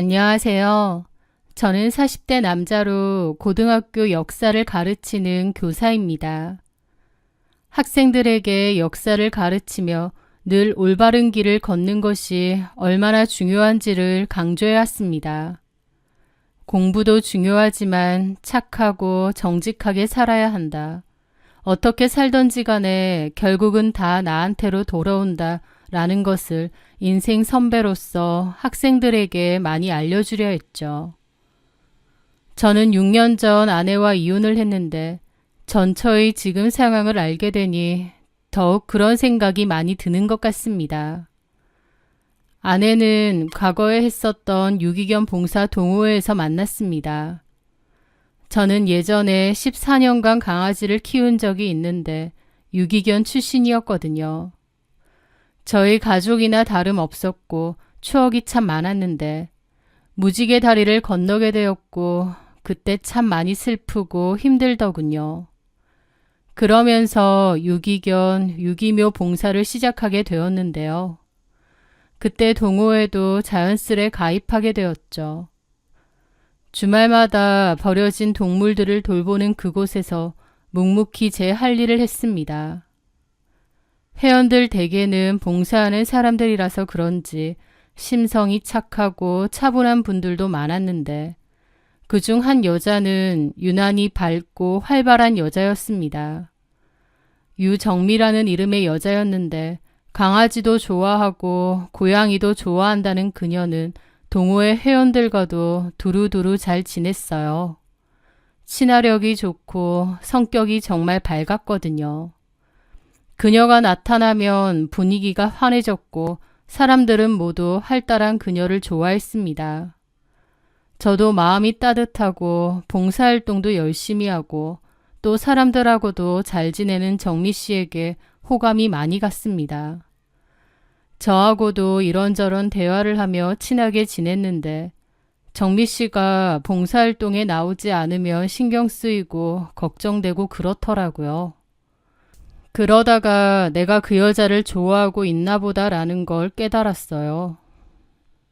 안녕하세요. 저는 40대 남자로 고등학교 역사를 가르치는 교사입니다. 학생들에게 역사를 가르치며 늘 올바른 길을 걷는 것이 얼마나 중요한지를 강조해 왔습니다. 공부도 중요하지만 착하고 정직하게 살아야 한다. 어떻게 살던지 간에 결국은 다 나한테로 돌아온다 라는 것을 인생 선배로서 학생들에게 많이 알려주려 했죠. 저는 6년 전 아내와 이혼을 했는데 전처의 지금 상황을 알게 되니 더욱 그런 생각이 많이 드는 것 같습니다. 아내는 과거에 했었던 유기견 봉사 동호회에서 만났습니다. 저는 예전에 14년간 강아지를 키운 적이 있는데 유기견 출신이었거든요. 저희 가족이나 다름없었고 추억이 참 많았는데 무지개 다리를 건너게 되었고 그때 참 많이 슬프고 힘들더군요. 그러면서 유기견, 유기묘 봉사를 시작하게 되었는데요. 그때 동호회도 자연스레 가입하게 되었죠. 주말마다 버려진 동물들을 돌보는 그곳에서 묵묵히 제 할 일을 했습니다. 회원들 대개는 봉사하는 사람들이라서 그런지 심성이 착하고 차분한 분들도 많았는데 그중 한 여자는 유난히 밝고 활발한 여자였습니다. 유정미라는 이름의 여자였는데 강아지도 좋아하고 고양이도 좋아한다는 그녀는 동호회 회원들과도 두루두루 잘 지냈어요. 친화력이 좋고 성격이 정말 밝았거든요. 그녀가 나타나면 분위기가 환해졌고 사람들은 모두 활달한 그녀를 좋아했습니다. 저도 마음이 따뜻하고 봉사활동도 열심히 하고 또 사람들하고도 잘 지내는 정미 씨에게 호감이 많이 갔습니다. 저하고도 이런저런 대화를 하며 친하게 지냈는데 정미 씨가 봉사활동에 나오지 않으면 신경 쓰이고 걱정되고 그렇더라고요. 그러다가 내가 그 여자를 좋아하고 있나 보다라는 걸 깨달았어요.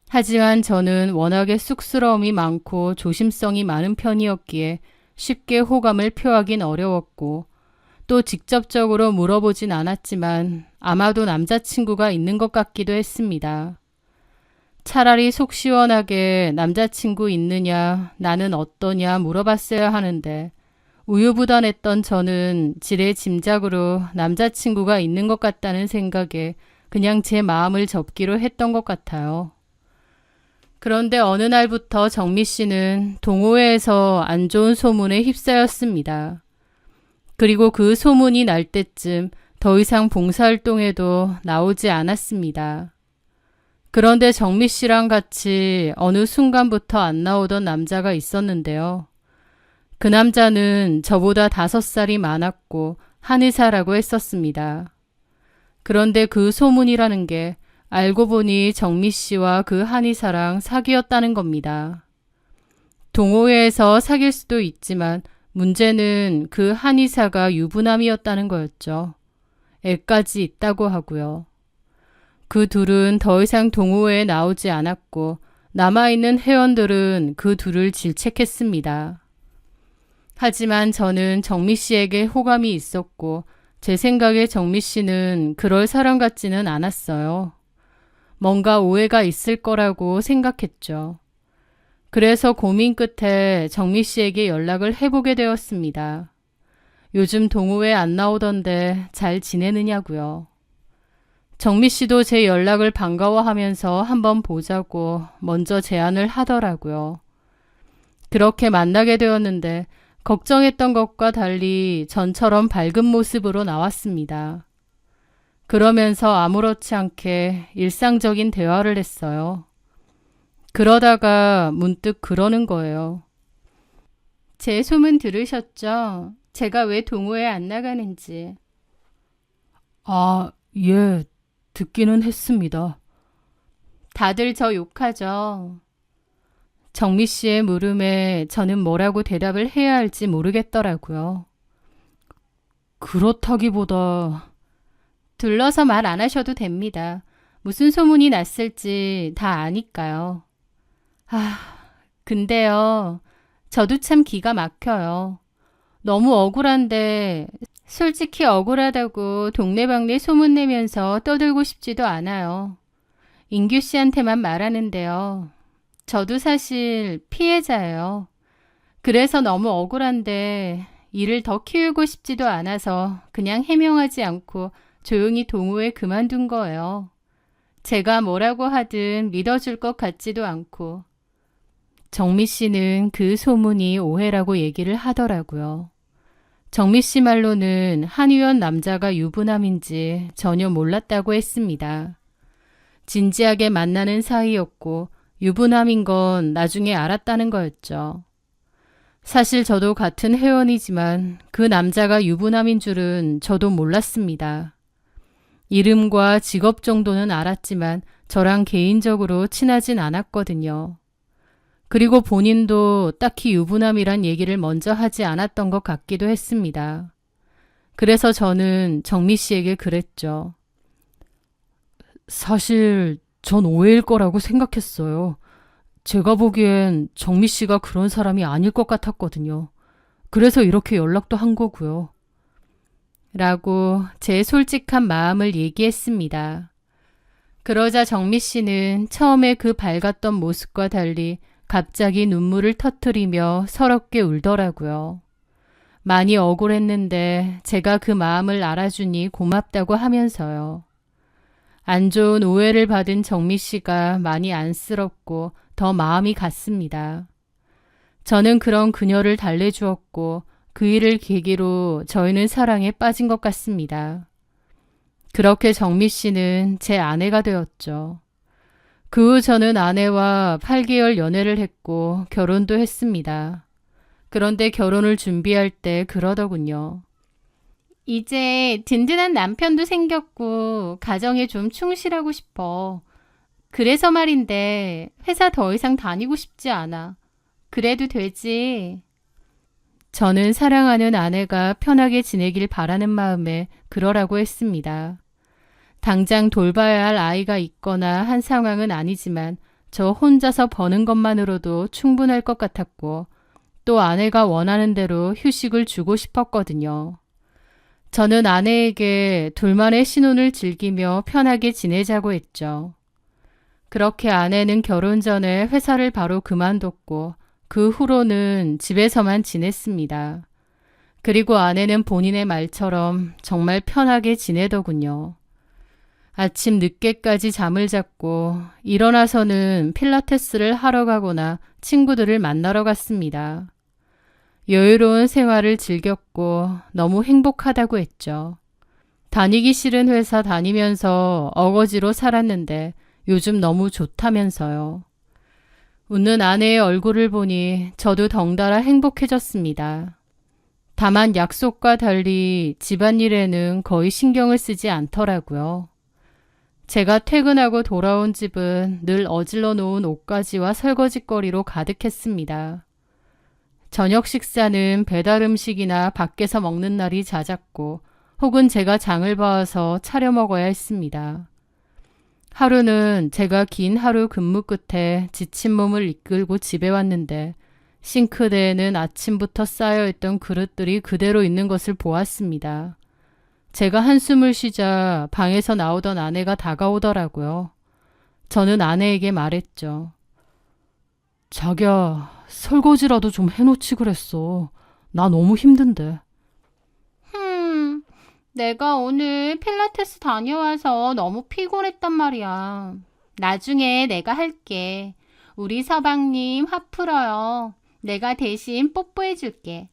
하지만 저는 워낙에 쑥스러움이 많고 조심성이 많은 편이었기에 쉽게 호감을 표하긴 어려웠고 또 직접적으로 물어보진 않았지만 아마도 남자친구가 있는 것 같기도 했습니다. 차라리 속 시원하게 남자친구 있느냐, 나는 어떠냐 물어봤어야 하는데 우유부단했던 저는 지레 짐작으로 남자친구가 있는 것 같다는 생각에 그냥 제 마음을 접기로 했던 것 같아요. 그런데 어느 날부터 정미 씨는 동호회에서 안 좋은 소문에 휩싸였습니다. 그리고 그 소문이 날 때쯤 더 이상 봉사활동에도 나오지 않았습니다. 그런데 정미 씨랑 같이 어느 순간부터 안 나오던 남자가 있었는데요. 그 남자는 저보다 5살이 많았고 한의사라고 했었습니다. 그런데 그 소문이라는 게 알고 보니 정미 씨와 그 한의사랑 사귀었다는 겁니다. 동호회에서 사귈 수도 있지만 문제는 그 한의사가 유부남이었다는 거였죠. 애까지 있다고 하고요. 그 둘은 더 이상 동호회에 나오지 않았고 남아있는 회원들은 그 둘을 질책했습니다. 하지만 저는 정미 씨에게 호감이 있었고 제 생각에 정미 씨는 그럴 사람 같지는 않았어요. 뭔가 오해가 있을 거라고 생각했죠. 그래서 고민 끝에 정미 씨에게 연락을 해보게 되었습니다. 요즘 동호회 안 나오던데 잘 지내느냐고요. 정미 씨도 제 연락을 반가워하면서 한번 보자고 먼저 제안을 하더라고요. 그렇게 만나게 되었는데 걱정했던 것과 달리 전처럼 밝은 모습으로 나왔습니다. 그러면서 아무렇지 않게 일상적인 대화를 했어요. 그러다가 문득 그러는 거예요. 제 소문 들으셨죠? 제가 왜 동호회 안 나가는지. 아, 예, 듣기는 했습니다. 다들 저 욕하죠. 정미 씨의 물음에 저는 뭐라고 대답을 해야 할지 모르겠더라고요. 그렇다기보다 둘러서 말 안 하셔도 됩니다. 무슨 소문이 났을지 다 아니까요. 아, 근데요. 저도 참 기가 막혀요. 너무 억울한데 솔직히 억울하다고 동네방네 소문내면서 떠들고 싶지도 않아요. 인규 씨한테만 말하는데요. 저도 사실 피해자예요. 그래서 너무 억울한데 일을 더 키우고 싶지도 않아서 그냥 해명하지 않고 조용히 동호회 그만둔 거예요. 제가 뭐라고 하든 믿어줄 것 같지도 않고. 정미 씨는 그 소문이 오해라고 얘기를 하더라고요. 정미 씨 말로는 한의원 남자가 유부남인지 전혀 몰랐다고 했습니다. 진지하게 만나는 사이였고 유부남인 건 나중에 알았다는 거였죠. 사실 저도 같은 회원이지만 그 남자가 유부남인 줄은 저도 몰랐습니다. 이름과 직업 정도는 알았지만 저랑 개인적으로 친하진 않았거든요. 그리고 본인도 딱히 유부남이란 얘기를 먼저 하지 않았던 것 같기도 했습니다. 그래서 저는 정미 씨에게 그랬죠. 사실 전 오해일 거라고 생각했어요. 제가 보기엔 정미 씨가 그런 사람이 아닐 것 같았거든요. 그래서 이렇게 연락도 한 거고요. 라고 제 솔직한 마음을 얘기했습니다. 그러자 정미 씨는 처음에 그 밝았던 모습과 달리 갑자기 눈물을 터뜨리며 서럽게 울더라고요. 많이 억울했는데 제가 그 마음을 알아주니 고맙다고 하면서요. 안 좋은 오해를 받은 정미 씨가 많이 안쓰럽고 더 마음이 갔습니다. 저는 그런 그녀를 달래주었고 그 일을 계기로 저희는 사랑에 빠진 것 같습니다. 그렇게 정미 씨는 제 아내가 되었죠. 그 후 저는 아내와 8개월 연애를 했고 결혼도 했습니다. 그런데 결혼을 준비할 때 그러더군요. 이제 든든한 남편도 생겼고 가정에 좀 충실하고 싶어. 그래서 말인데 회사 더 이상 다니고 싶지 않아. 그래도 되지. 저는 사랑하는 아내가 편하게 지내길 바라는 마음에 그러라고 했습니다. 당장 돌봐야 할 아이가 있거나 한 상황은 아니지만 저 혼자서 버는 것만으로도 충분할 것 같았고 또 아내가 원하는 대로 휴식을 주고 싶었거든요. 저는 아내에게 둘만의 신혼을 즐기며 편하게 지내자고 했죠. 그렇게 아내는 결혼 전에 회사를 바로 그만뒀고 그 후로는 집에서만 지냈습니다. 그리고 아내는 본인의 말처럼 정말 편하게 지내더군요. 아침 늦게까지 잠을 잤고 일어나서는 필라테스를 하러 가거나 친구들을 만나러 갔습니다. 여유로운 생활을 즐겼고 너무 행복하다고 했죠. 다니기 싫은 회사 다니면서 어거지로 살았는데 요즘 너무 좋다면서요. 웃는 아내의 얼굴을 보니 저도 덩달아 행복해졌습니다. 다만 약속과 달리 집안일에는 거의 신경을 쓰지 않더라고요. 제가 퇴근하고 돌아온 집은 늘 어질러 놓은 옷가지와 설거지거리로 가득했습니다. 저녁 식사는 배달 음식이나 밖에서 먹는 날이 잦았고 혹은 제가 장을 봐서 차려 먹어야 했습니다. 하루는 제가 긴 하루 근무 끝에 지친 몸을 이끌고 집에 왔는데 싱크대에는 아침부터 쌓여있던 그릇들이 그대로 있는 것을 보았습니다. 제가 한숨을 쉬자 방에서 나오던 아내가 다가오더라고요. 저는 아내에게 말했죠. 자기야, 설거지라도 좀 해놓지 그랬어. 나 너무 힘든데. 내가 오늘 필라테스 다녀와서 너무 피곤했단 말이야. 나중에 내가 할게. 우리 서방님 화 풀어요. 내가 대신 뽀뽀해줄게.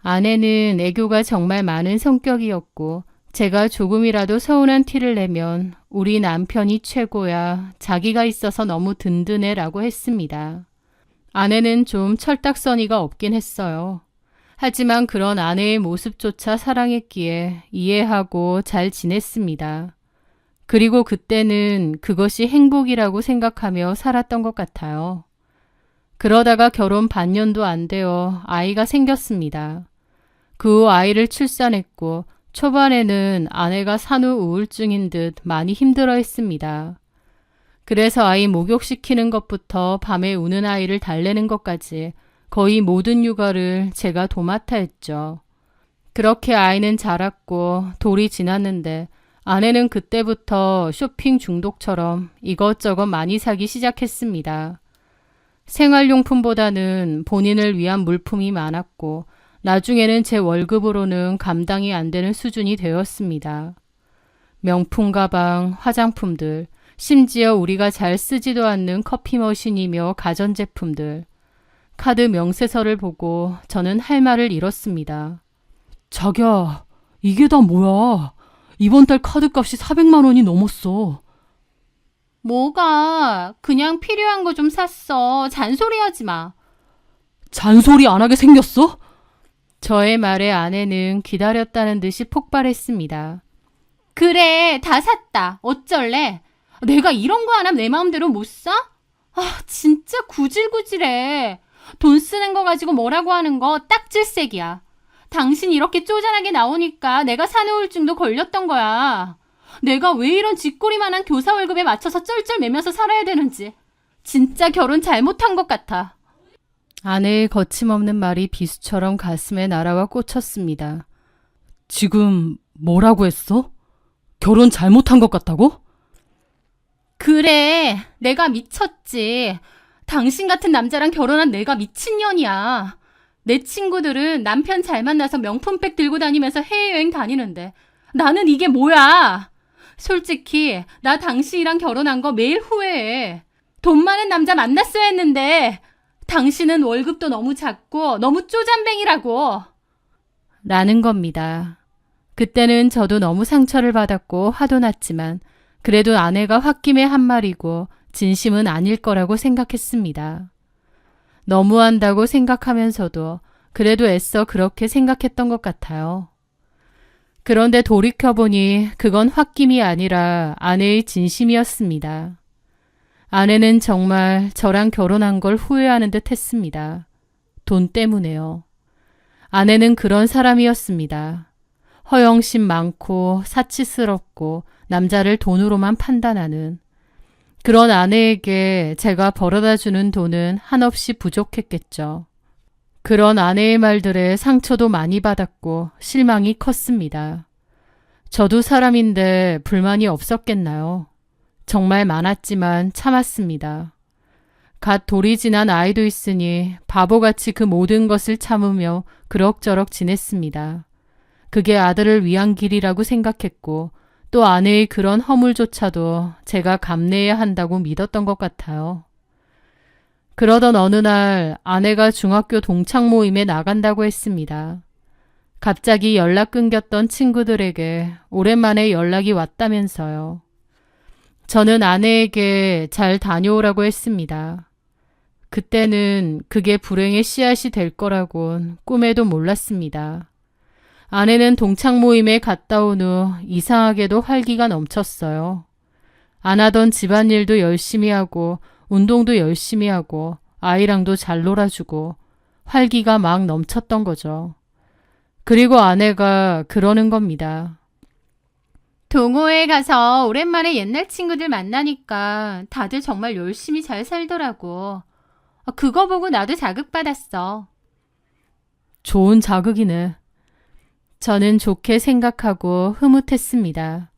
아내는 애교가 정말 많은 성격이었고 제가 조금이라도 서운한 티를 내면 우리 남편이 최고야. 자기가 있어서 너무 든든해 라고 했습니다. 아내는 좀 철딱서니가 없긴 했어요. 하지만 그런 아내의 모습조차 사랑했기에 이해하고 잘 지냈습니다. 그리고 그때는 그것이 행복이라고 생각하며 살았던 것 같아요. 그러다가 결혼 반년도 안 되어 아이가 생겼습니다. 그 후 아이를 출산했고 초반에는 아내가 산후 우울증인 듯 많이 힘들어했습니다. 그래서 아이 목욕시키는 것부터 밤에 우는 아이를 달래는 것까지 거의 모든 육아를 제가 도맡아 했죠. 그렇게 아이는 자랐고 돌이 지났는데 아내는 그때부터 쇼핑 중독처럼 이것저것 많이 사기 시작했습니다. 생활용품보다는 본인을 위한 물품이 많았고 나중에는 제 월급으로는 감당이 안 되는 수준이 되었습니다. 명품 가방, 화장품들, 심지어 우리가 잘 쓰지도 않는 커피 머신이며 가전제품들. 카드 명세서를 보고 저는 할 말을 잃었습니다. 자기야, 이게 다 뭐야? 이번 달 카드값이 400만 원이 넘었어. 뭐가? 그냥 필요한 거 좀 샀어. 잔소리하지 마. 잔소리 안 하게 생겼어? 저의 말에 아내는 기다렸다는 듯이 폭발했습니다. 그래, 다 샀다. 어쩔래? 내가 이런 거 하나 내 마음대로 못 사? 아, 진짜 구질구질해. 돈 쓰는 거 가지고 뭐라고 하는 거 딱질색이야. 당신 이렇게 쪼잔하게 나오니까 내가 사내 우울증도 걸렸던 거야. 내가 왜 이런 쥐꼬리만한 교사 월급에 맞춰서 쩔쩔매면서 살아야 되는지. 진짜 결혼 잘못한 것 같아. 아내의 거침없는 말이 비수처럼 가슴에 날아와 꽂혔습니다. 지금 뭐라고 했어? 결혼 잘못한 것 같다고? 그래, 내가 미쳤지. 당신 같은 남자랑 결혼한 내가 미친년이야. 내 친구들은 남편 잘 만나서 명품백 들고 다니면서 해외여행 다니는데 나는 이게 뭐야? 솔직히 나 당신이랑 결혼한 거 매일 후회해. 돈 많은 남자 만났어야 했는데 당신은 월급도 너무 작고 너무 쪼잔뱅이라고. 라는 겁니다. 그때는 저도 너무 상처를 받았고 화도 났지만 그래도 아내가 홧김에 한 말이고 진심은 아닐 거라고 생각했습니다. 너무한다고 생각하면서도 그래도 애써 그렇게 생각했던 것 같아요. 그런데 돌이켜보니 그건 홧김이 아니라 아내의 진심이었습니다. 아내는 정말 저랑 결혼한 걸 후회하는 듯 했습니다. 돈 때문에요. 아내는 그런 사람이었습니다. 허영심 많고 사치스럽고 남자를 돈으로만 판단하는 그런 아내에게 제가 벌어다 주는 돈은 한없이 부족했겠죠. 그런 아내의 말들에 상처도 많이 받았고 실망이 컸습니다. 저도 사람인데 불만이 없었겠나요? 정말 많았지만 참았습니다. 갓 돌이 지난 아이도 있으니 바보같이 그 모든 것을 참으며 그럭저럭 지냈습니다. 그게 아들을 위한 길이라고 생각했고 또 아내의 그런 허물조차도 제가 감내해야 한다고 믿었던 것 같아요. 그러던 어느 날 아내가 중학교 동창 모임에 나간다고 했습니다. 갑자기 연락 끊겼던 친구들에게 오랜만에 연락이 왔다면서요. 저는 아내에게 잘 다녀오라고 했습니다. 그때는 그게 불행의 씨앗이 될 거라곤 꿈에도 몰랐습니다. 아내는 동창 모임에 갔다 온 후 이상하게도 활기가 넘쳤어요. 안 하던 집안일도 열심히 하고 운동도 열심히 하고 아이랑도 잘 놀아주고 활기가 막 넘쳤던 거죠. 그리고 아내가 그러는 겁니다. 동호회에 가서 오랜만에 옛날 친구들 만나니까 다들 정말 열심히 잘 살더라고. 그거 보고 나도 자극받았어. 좋은 자극이네. 저는 좋게 생각하고 흐뭇했습니다.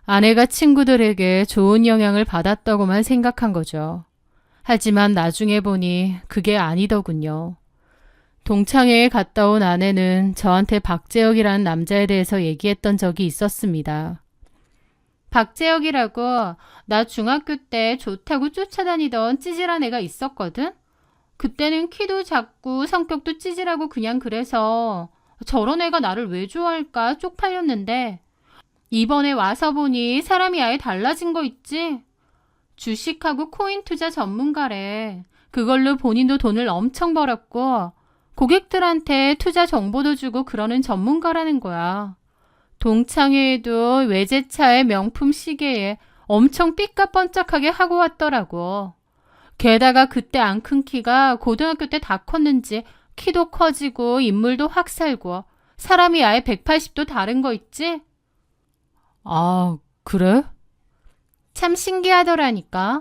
아내가 친구들에게 좋은 영향을 받았다고만 생각한 거죠. 하지만 나중에 보니 그게 아니더군요. 동창회에 갔다 온 아내는 저한테 박재혁이라는 남자에 대해서 얘기했던 적이 있었습니다. 박재혁이라고 나 중학교 때 좋다고 쫓아다니던 찌질한 애가 있었거든? 그때는 키도 작고 성격도 찌질하고 그냥 그래서 저런 애가 나를 왜 좋아할까 쪽팔렸는데 이번에 와서 보니 사람이 아예 달라진 거 있지? 주식하고 코인 투자 전문가래. 그걸로 본인도 돈을 엄청 벌었고 고객들한테 투자 정보도 주고 그러는 전문가라는 거야. 동창회에도 외제차에 명품 시계에 엄청 삐까뻔쩍하게 하고 왔더라고. 게다가 그때 안 큰 키가 고등학교 때 다 컸는지 키도 커지고 인물도 확 살고 사람이 아예 180도 다른 거 있지? 아, 그래? 참 신기하더라니까.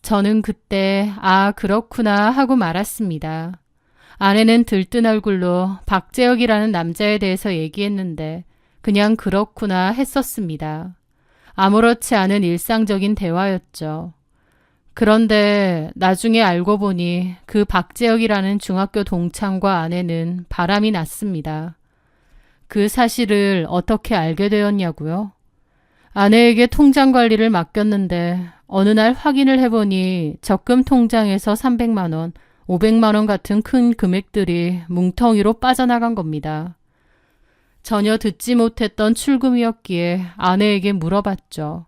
저는 그때 그렇구나 하고 말았습니다. 아내는 들뜬 얼굴로 박재혁이라는 남자에 대해서 얘기했는데 그냥 그렇구나 했었습니다. 아무렇지 않은 일상적인 대화였죠. 그런데 나중에 알고 보니 그 박재혁이라는 중학교 동창과 아내는 바람이 났습니다. 그 사실을 어떻게 알게 되었냐고요? 아내에게 통장 관리를 맡겼는데 어느 날 확인을 해보니 적금 통장에서 300만 원, 500만 원 같은 큰 금액들이 뭉텅이로 빠져나간 겁니다. 전혀 듣지 못했던 출금이었기에 아내에게 물어봤죠.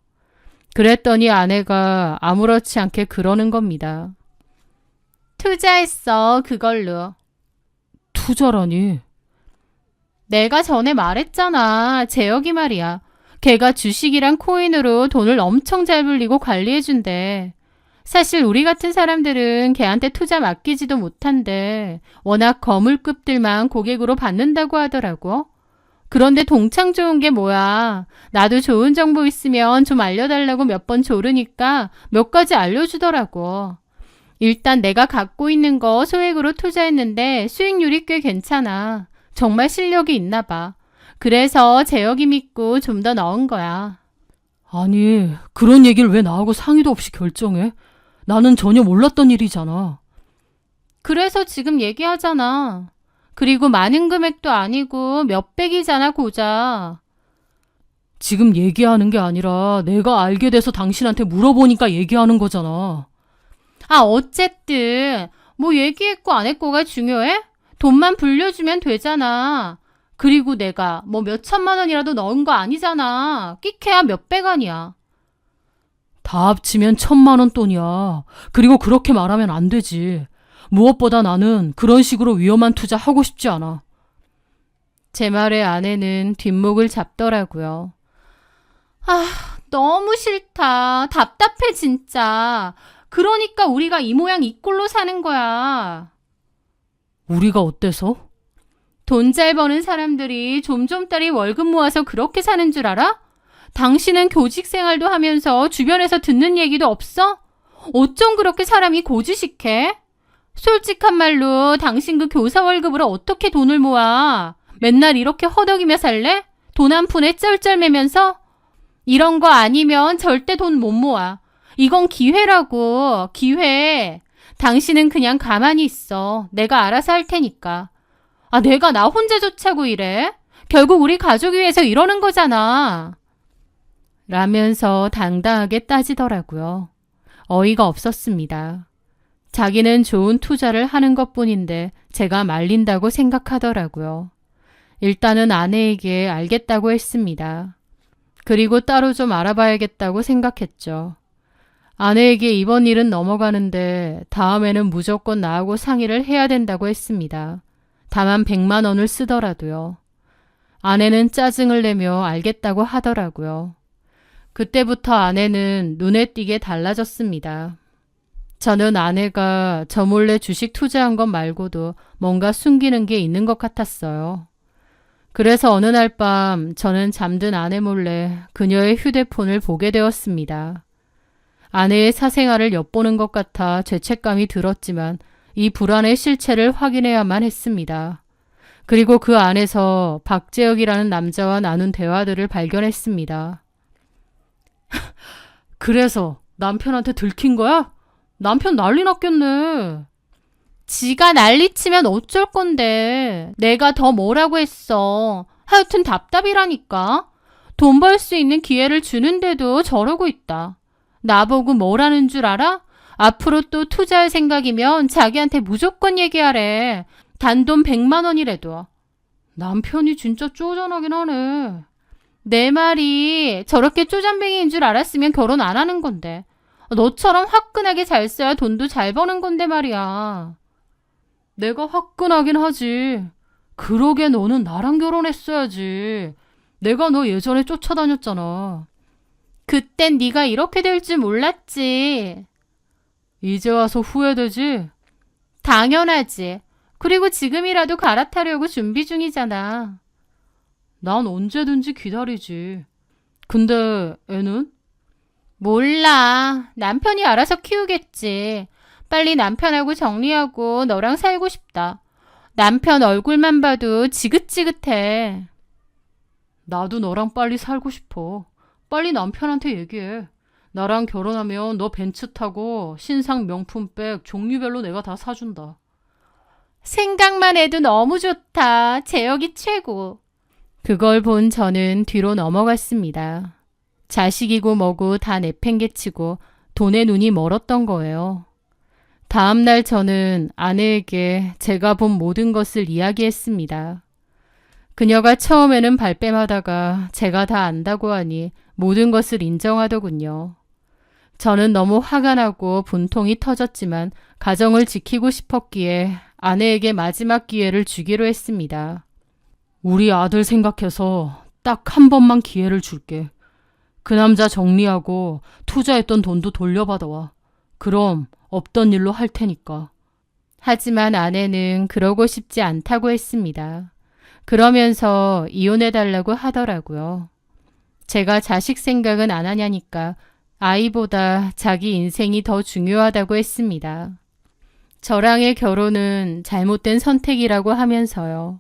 그랬더니 아내가 아무렇지 않게 그러는 겁니다. 투자했어, 그걸로. 투자라니? 내가 전에 말했잖아. 재혁이 말이야. 걔가 주식이랑 코인으로 돈을 엄청 잘 불리고 관리해준대. 사실 우리 같은 사람들은 걔한테 투자 맡기지도 못한데 워낙 거물급들만 고객으로 받는다고 하더라고. 그런데 동창 좋은 게 뭐야. 나도 좋은 정보 있으면 좀 알려달라고 몇 번 조르니까 몇 가지 알려주더라고. 일단 내가 갖고 있는 거 소액으로 투자했는데 수익률이 꽤 괜찮아. 정말 실력이 있나 봐. 그래서 재혁이 믿고 좀 더 넣은 거야. 아니, 그런 얘기를 왜 나하고 상의도 없이 결정해? 나는 전혀 몰랐던 일이잖아. 그래서 지금 얘기하잖아. 그리고 많은 금액도 아니고 몇백이잖아, 고작. 지금 얘기하는 게 아니라 내가 알게 돼서 당신한테 물어보니까 얘기하는 거잖아. 어쨌든 뭐 얘기했고 안 했고가 중요해? 돈만 불려주면 되잖아. 그리고 내가 뭐 몇천만 원이라도 넣은 거 아니잖아. 끼케야 몇백 원이야. 다 합치면 1,000만 원 돈이야. 그리고 그렇게 말하면 안 되지. 무엇보다 나는 그런 식으로 위험한 투자 하고 싶지 않아. 제 말에 아내는 뒷목을 잡더라고요. 너무 싫다. 답답해 진짜. 그러니까 우리가 이 모양 이 꼴로 사는 거야. 우리가 어때서? 돈 잘 버는 사람들이 좀좀따리 월급 모아서 그렇게 사는 줄 알아? 당신은 교직 생활도 하면서 주변에서 듣는 얘기도 없어? 어쩜 그렇게 사람이 고지식해? 솔직한 말로 당신 그 교사 월급으로 어떻게 돈을 모아? 맨날 이렇게 허덕이며 살래? 돈 한 푼에 쩔쩔매면서? 이런 거 아니면 절대 돈 못 모아. 이건 기회라고, 기회. 당신은 그냥 가만히 있어. 내가 알아서 할 테니까. 내가 나 혼자 좋자고 이래? 결국 우리 가족 위해서 이러는 거잖아. 라면서 당당하게 따지더라고요. 어이가 없었습니다. 자기는 좋은 투자를 하는 것뿐인데 제가 말린다고 생각하더라고요. 일단은 아내에게 알겠다고 했습니다. 그리고 따로 좀 알아봐야겠다고 생각했죠. 아내에게 이번 일은 넘어가는데 다음에는 무조건 나하고 상의를 해야 된다고 했습니다. 다만 100만 원을 쓰더라도요. 아내는 짜증을 내며 알겠다고 하더라고요. 그때부터 아내는 눈에 띄게 달라졌습니다. 저는 아내가 저 몰래 주식 투자한 것 말고도 뭔가 숨기는 게 있는 것 같았어요. 그래서 어느 날 밤 저는 잠든 아내 몰래 그녀의 휴대폰을 보게 되었습니다. 아내의 사생활을 엿보는 것 같아 죄책감이 들었지만 이 불안의 실체를 확인해야만 했습니다. 그리고 그 안에서 박재혁이라는 남자와 나눈 대화들을 발견했습니다. 그래서 남편한테 들킨 거야? 남편 난리 났겠네. 지가 난리치면 어쩔 건데. 내가 더 뭐라고 했어. 하여튼 답답이라니까. 돈 벌 수 있는 기회를 주는데도 저러고 있다. 나보고 뭐라는 줄 알아? 앞으로 또 투자할 생각이면 자기한테 무조건 얘기하래. 단돈 100만 원이라도. 남편이 진짜 쪼잔하긴 하네. 내 말이 저렇게 쪼잔뱅이인 줄 알았으면 결혼 안 하는 건데. 너처럼 화끈하게 잘 써야 돈도 잘 버는 건데 말이야. 내가 화끈하긴 하지. 그러게 너는 나랑 결혼했어야지. 내가 너 예전에 쫓아다녔잖아. 그땐 네가 이렇게 될 줄 몰랐지. 이제 와서 후회되지? 당연하지. 그리고 지금이라도 갈아타려고 준비 중이잖아. 난 언제든지 기다리지. 근데 애는? 몰라. 남편이 알아서 키우겠지. 빨리 남편하고 정리하고 너랑 살고 싶다. 남편 얼굴만 봐도 지긋지긋해. 나도 너랑 빨리 살고 싶어. 빨리 남편한테 얘기해. 나랑 결혼하면 너 벤츠 타고 신상 명품백 종류별로 내가 다 사준다. 생각만 해도 너무 좋다. 재혁이 최고. 그걸 본 저는 뒤로 넘어갔습니다. 자식이고 뭐고 다 내팽개치고 돈에 눈이 멀었던 거예요. 다음 날 저는 아내에게 제가 본 모든 것을 이야기했습니다. 그녀가 처음에는 발뺌하다가 제가 다 안다고 하니 모든 것을 인정하더군요. 저는 너무 화가 나고 분통이 터졌지만 가정을 지키고 싶었기에 아내에게 마지막 기회를 주기로 했습니다. 우리 아들 생각해서 딱 한 번만 기회를 줄게. 그 남자 정리하고 투자했던 돈도 돌려받아와. 그럼 없던 일로 할 테니까. 하지만 아내는 그러고 싶지 않다고 했습니다. 그러면서 이혼해달라고 하더라고요. 제가 자식 생각은 안 하냐니까 아이보다 자기 인생이 더 중요하다고 했습니다. 저랑의 결혼은 잘못된 선택이라고 하면서요.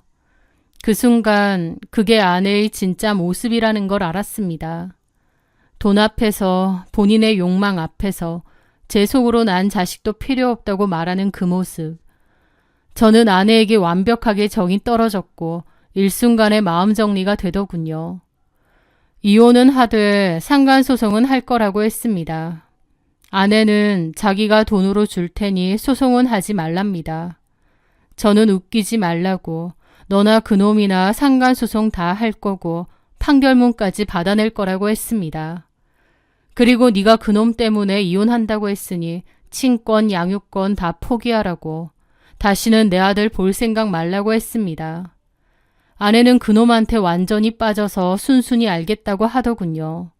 그 순간 그게 아내의 진짜 모습이라는 걸 알았습니다. 돈 앞에서 본인의 욕망 앞에서 제 속으로 난 자식도 필요 없다고 말하는 그 모습. 저는 아내에게 완벽하게 정이 떨어졌고 일순간에 마음 정리가 되더군요. 이혼은 하되 상간소송은 할 거라고 했습니다. 아내는 자기가 돈으로 줄 테니 소송은 하지 말랍니다. 저는 웃기지 말라고 너나 그놈이나 상간소송 다 할 거고 판결문까지 받아낼 거라고 했습니다. 그리고 네가 그놈 때문에 이혼한다고 했으니 친권, 양육권 다 포기하라고 다시는 내 아들 볼 생각 말라고 했습니다. 아내는 그놈한테 완전히 빠져서 순순히 알겠다고 하더군요.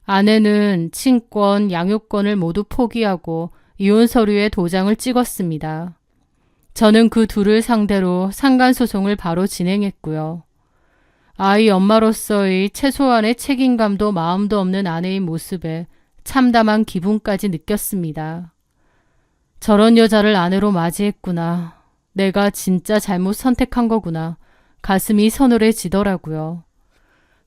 아내는 친권, 양육권을 모두 포기하고 이혼 서류에 도장을 찍었습니다. 저는 그 둘을 상대로 상간소송을 바로 진행했고요. 아이 엄마로서의 최소한의 책임감도 마음도 없는 아내의 모습에 참담한 기분까지 느꼈습니다. 저런 여자를 아내로 맞이했구나. 내가 진짜 잘못 선택한 거구나. 가슴이 서늘해지더라고요.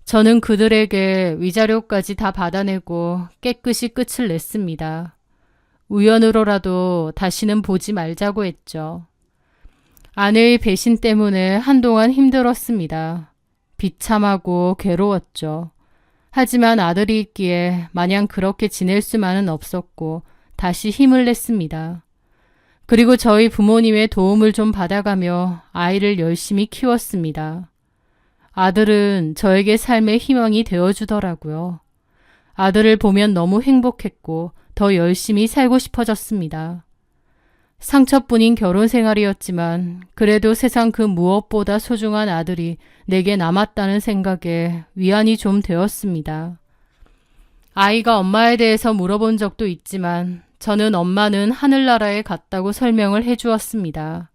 저는 그들에게 위자료까지 다 받아내고 깨끗이 끝을 냈습니다. 우연으로라도 다시는 보지 말자고 했죠. 아내의 배신 때문에 한동안 힘들었습니다. 비참하고 괴로웠죠. 하지만 아들이 있기에 마냥 그렇게 지낼 수만은 없었고 다시 힘을 냈습니다. 그리고 저희 부모님의 도움을 좀 받아가며 아이를 열심히 키웠습니다. 아들은 저에게 삶의 희망이 되어주더라고요. 아들을 보면 너무 행복했고 더 열심히 살고 싶어졌습니다. 상처뿐인 결혼 생활이었지만 그래도 세상 그 무엇보다 소중한 아들이 내게 남았다는 생각에 위안이 좀 되었습니다. 아이가 엄마에 대해서 물어본 적도 있지만 저는 엄마는 하늘나라에 갔다고 설명을 해주었습니다.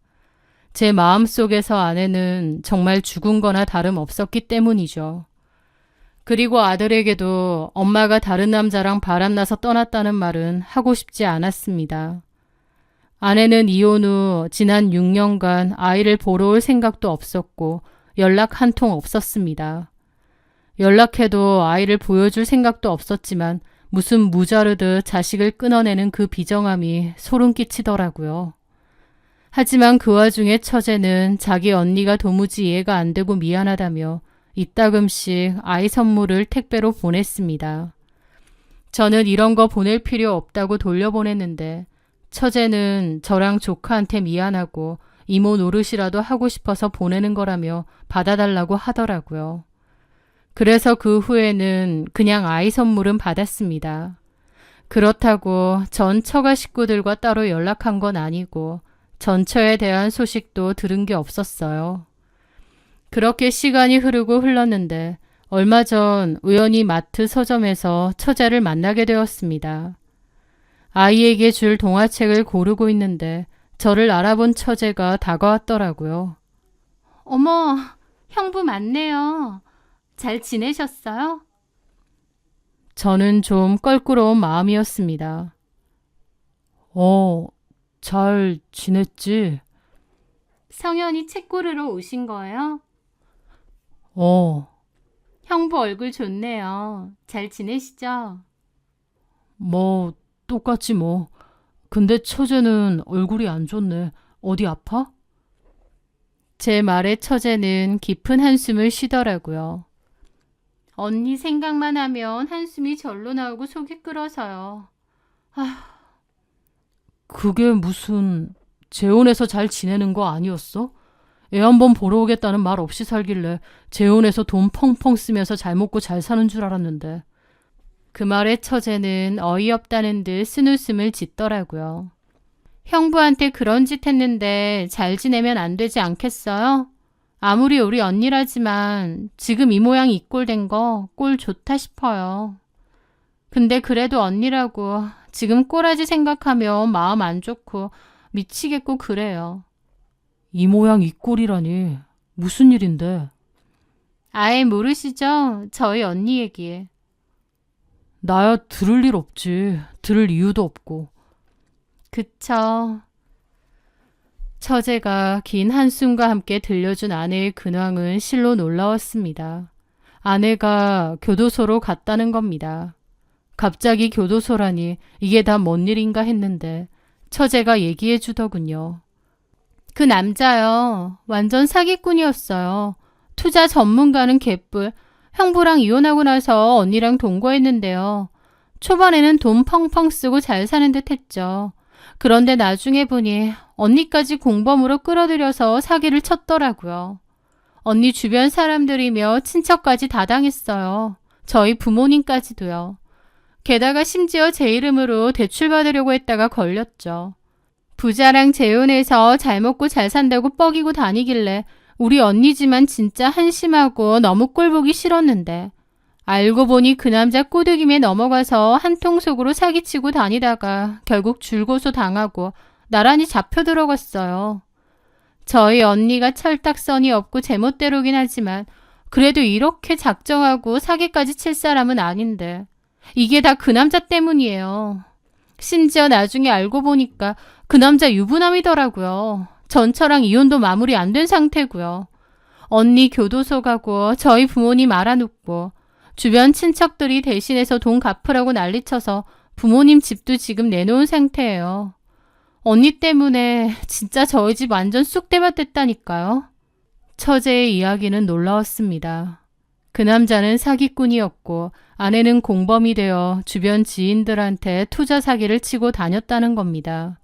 제 마음속에서 아내는 정말 죽은 거나 다름없었기 때문이죠. 그리고 아들에게도 엄마가 다른 남자랑 바람나서 떠났다는 말은 하고 싶지 않았습니다. 아내는 이혼 후 지난 6년간 아이를 보러 올 생각도 없었고 연락 한 통 없었습니다. 연락해도 아이를 보여줄 생각도 없었지만 무슨 무자르듯 자식을 끊어내는 그 비정함이 소름 끼치더라고요. 하지만 그 와중에 처제는 자기 언니가 도무지 이해가 안 되고 미안하다며 이따금씩 아이 선물을 택배로 보냈습니다. 저는 이런 거 보낼 필요 없다고 돌려보냈는데 처제는 저랑 조카한테 미안하고 이모 노릇이라도 하고 싶어서 보내는 거라며 받아달라고 하더라고요. 그래서 그 후에는 그냥 아이 선물은 받았습니다. 그렇다고 전 처가 식구들과 따로 연락한 건 아니고 전처에 대한 소식도 들은 게 없었어요. 그렇게 시간이 흐르고 흘렀는데 얼마 전 우연히 마트 서점에서 처제를 만나게 되었습니다. 아이에게 줄 동화책을 고르고 있는데 저를 알아본 처제가 다가왔더라고요. 어머, 형부 맞네요. 잘 지내셨어요? 저는 좀 껄끄러운 마음이었습니다. 잘 지냈지? 성현이 책 고르러 오신 거예요? 형부 얼굴 좋네요. 잘 지내시죠? 뭐 똑같지 뭐. 근데 처제는 얼굴이 안 좋네. 어디 아파? 제 말에 처제는 깊은 한숨을 쉬더라고요. 언니 생각만 하면 한숨이 절로 나오고 속이 끓어서요. 그게 무슨 재혼해서 잘 지내는 거 아니었어? 애 한번 보러 오겠다는 말 없이 살길래 재혼해서 돈 펑펑 쓰면서 잘 먹고 잘 사는 줄 알았는데. 그 말에 처제는 어이없다는 듯 쓴웃음을 짓더라고요. 형부한테 그런 짓 했는데 잘 지내면 안 되지 않겠어요? 아무리 우리 언니라지만 지금 이 모양 이 꼴 된 거 꼴 좋다 싶어요. 근데 그래도 언니라고 지금 꼬라지 생각하면 마음 안 좋고 미치겠고 그래요. 이 모양 이 꼴이라니. 무슨 일인데? 아예 모르시죠? 저희 언니 얘기. 나야 들을 일 없지. 들을 이유도 없고. 그쵸. 처제가 긴 한숨과 함께 들려준 아내의 근황은 실로 놀라웠습니다. 아내가 교도소로 갔다는 겁니다. 갑자기 교도소라니 이게 다 뭔 일인가 했는데 처제가 얘기해 주더군요. 그 남자요. 완전 사기꾼이었어요. 투자 전문가는 개뿔. 형부랑 이혼하고 나서 언니랑 동거했는데요. 초반에는 돈 펑펑 쓰고 잘 사는 듯 했죠. 그런데 나중에 보니 언니까지 공범으로 끌어들여서 사기를 쳤더라고요. 언니 주변 사람들이며 친척까지 다 당했어요. 저희 부모님까지도요. 게다가 심지어 제 이름으로 대출받으려고 했다가 걸렸죠. 부자랑 재혼해서 잘 먹고 잘 산다고 뻐기고 다니길래 우리 언니지만 진짜 한심하고 너무 꼴보기 싫었는데 알고 보니 그 남자 꼬드김에 넘어가서 한통속으로 사기치고 다니다가 결국 줄고소 당하고 나란히 잡혀 들어갔어요. 저희 언니가 철딱선이 없고 제멋대로긴 하지만 그래도 이렇게 작정하고 사기까지 칠 사람은 아닌데 이게 다 그 남자 때문이에요. 심지어 나중에 알고 보니까 그 남자 유부남이더라고요. 전처랑 이혼도 마무리 안 된 상태고요. 언니 교도소 가고 저희 부모님 알아눕고 주변 친척들이 대신해서 돈 갚으라고 난리쳐서 부모님 집도 지금 내놓은 상태예요. 언니 때문에 진짜 저희 집 완전 쑥대밭 됐다니까요. 처제의 이야기는 놀라웠습니다. 그 남자는 사기꾼이었고 아내는 공범이 되어 주변 지인들한테 투자 사기를 치고 다녔다는 겁니다.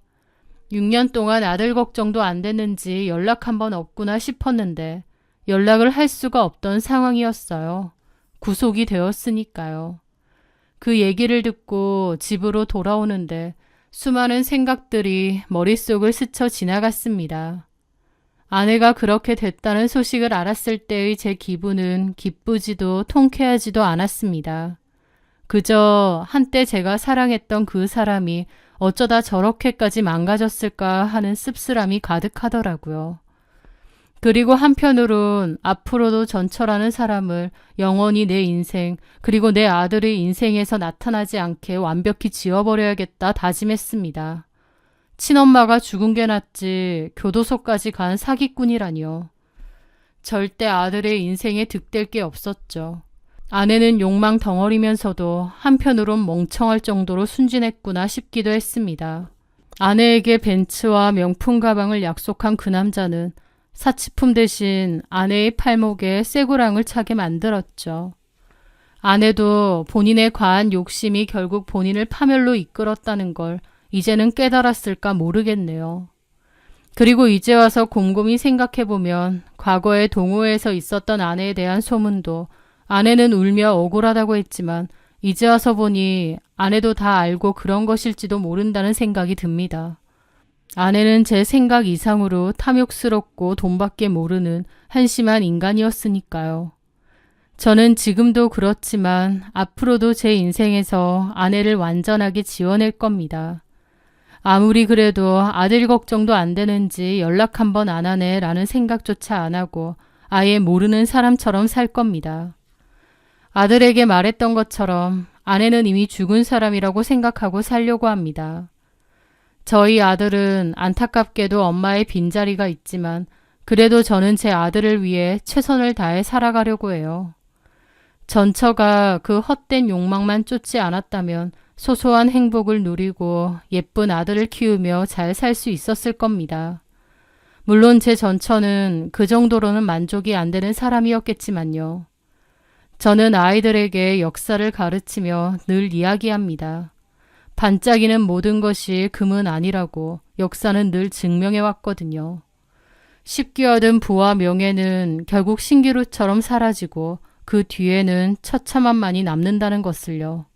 6년 동안 아들 걱정도 안 됐는지 연락 한번 없구나 싶었는데 연락을 할 수가 없던 상황이었어요. 구속이 되었으니까요. 그 얘기를 듣고 집으로 돌아오는데 수많은 생각들이 머릿속을 스쳐 지나갔습니다. 아내가 그렇게 됐다는 소식을 알았을 때의 제 기분은 기쁘지도 통쾌하지도 않았습니다. 그저 한때 제가 사랑했던 그 사람이 어쩌다 저렇게까지 망가졌을까 하는 씁쓸함이 가득하더라고요. 그리고 한편으론 앞으로도 전철하는 사람을 영원히 내 인생 그리고 내 아들의 인생에서 나타나지 않게 완벽히 지워버려야겠다 다짐했습니다. 친엄마가 죽은 게 낫지 교도소까지 간 사기꾼이라니요. 절대 아들의 인생에 득될 게 없었죠. 아내는 욕망 덩어리면서도 한편으론 멍청할 정도로 순진했구나 싶기도 했습니다. 아내에게 벤츠와 명품 가방을 약속한 그 남자는 사치품 대신 아내의 팔목에 쇠고랑을 차게 만들었죠. 아내도 본인의 과한 욕심이 결국 본인을 파멸로 이끌었다는 걸 이제는 깨달았을까 모르겠네요. 그리고 이제 와서 곰곰이 생각해보면 과거에 동호회에서 있었던 아내에 대한 소문도 아내는 울며 억울하다고 했지만 이제 와서 보니 아내도 다 알고 그런 것일지도 모른다는 생각이 듭니다. 아내는 제 생각 이상으로 탐욕스럽고 돈밖에 모르는 한심한 인간이었으니까요. 저는 지금도 그렇지만 앞으로도 제 인생에서 아내를 완전하게 지워낼 겁니다. 아무리 그래도 아들 걱정도 안 되는지 연락 한 번 안 하네 라는 생각조차 안 하고 아예 모르는 사람처럼 살 겁니다. 아들에게 말했던 것처럼 아내는 이미 죽은 사람이라고 생각하고 살려고 합니다. 저희 아들은 안타깝게도 엄마의 빈자리가 있지만 그래도 저는 제 아들을 위해 최선을 다해 살아가려고 해요. 전처가 그 헛된 욕망만 쫓지 않았다면 소소한 행복을 누리고 예쁜 아들을 키우며 잘 살 수 있었을 겁니다. 물론 제 전처는 그 정도로는 만족이 안 되는 사람이었겠지만요. 저는 아이들에게 역사를 가르치며 늘 이야기합니다. 반짝이는 모든 것이 금은 아니라고 역사는 늘 증명해 왔거든요. 쉽게 얻은 부와 명예는 결국 신기루처럼 사라지고 그 뒤에는 처참함만이 남는다는 것을요.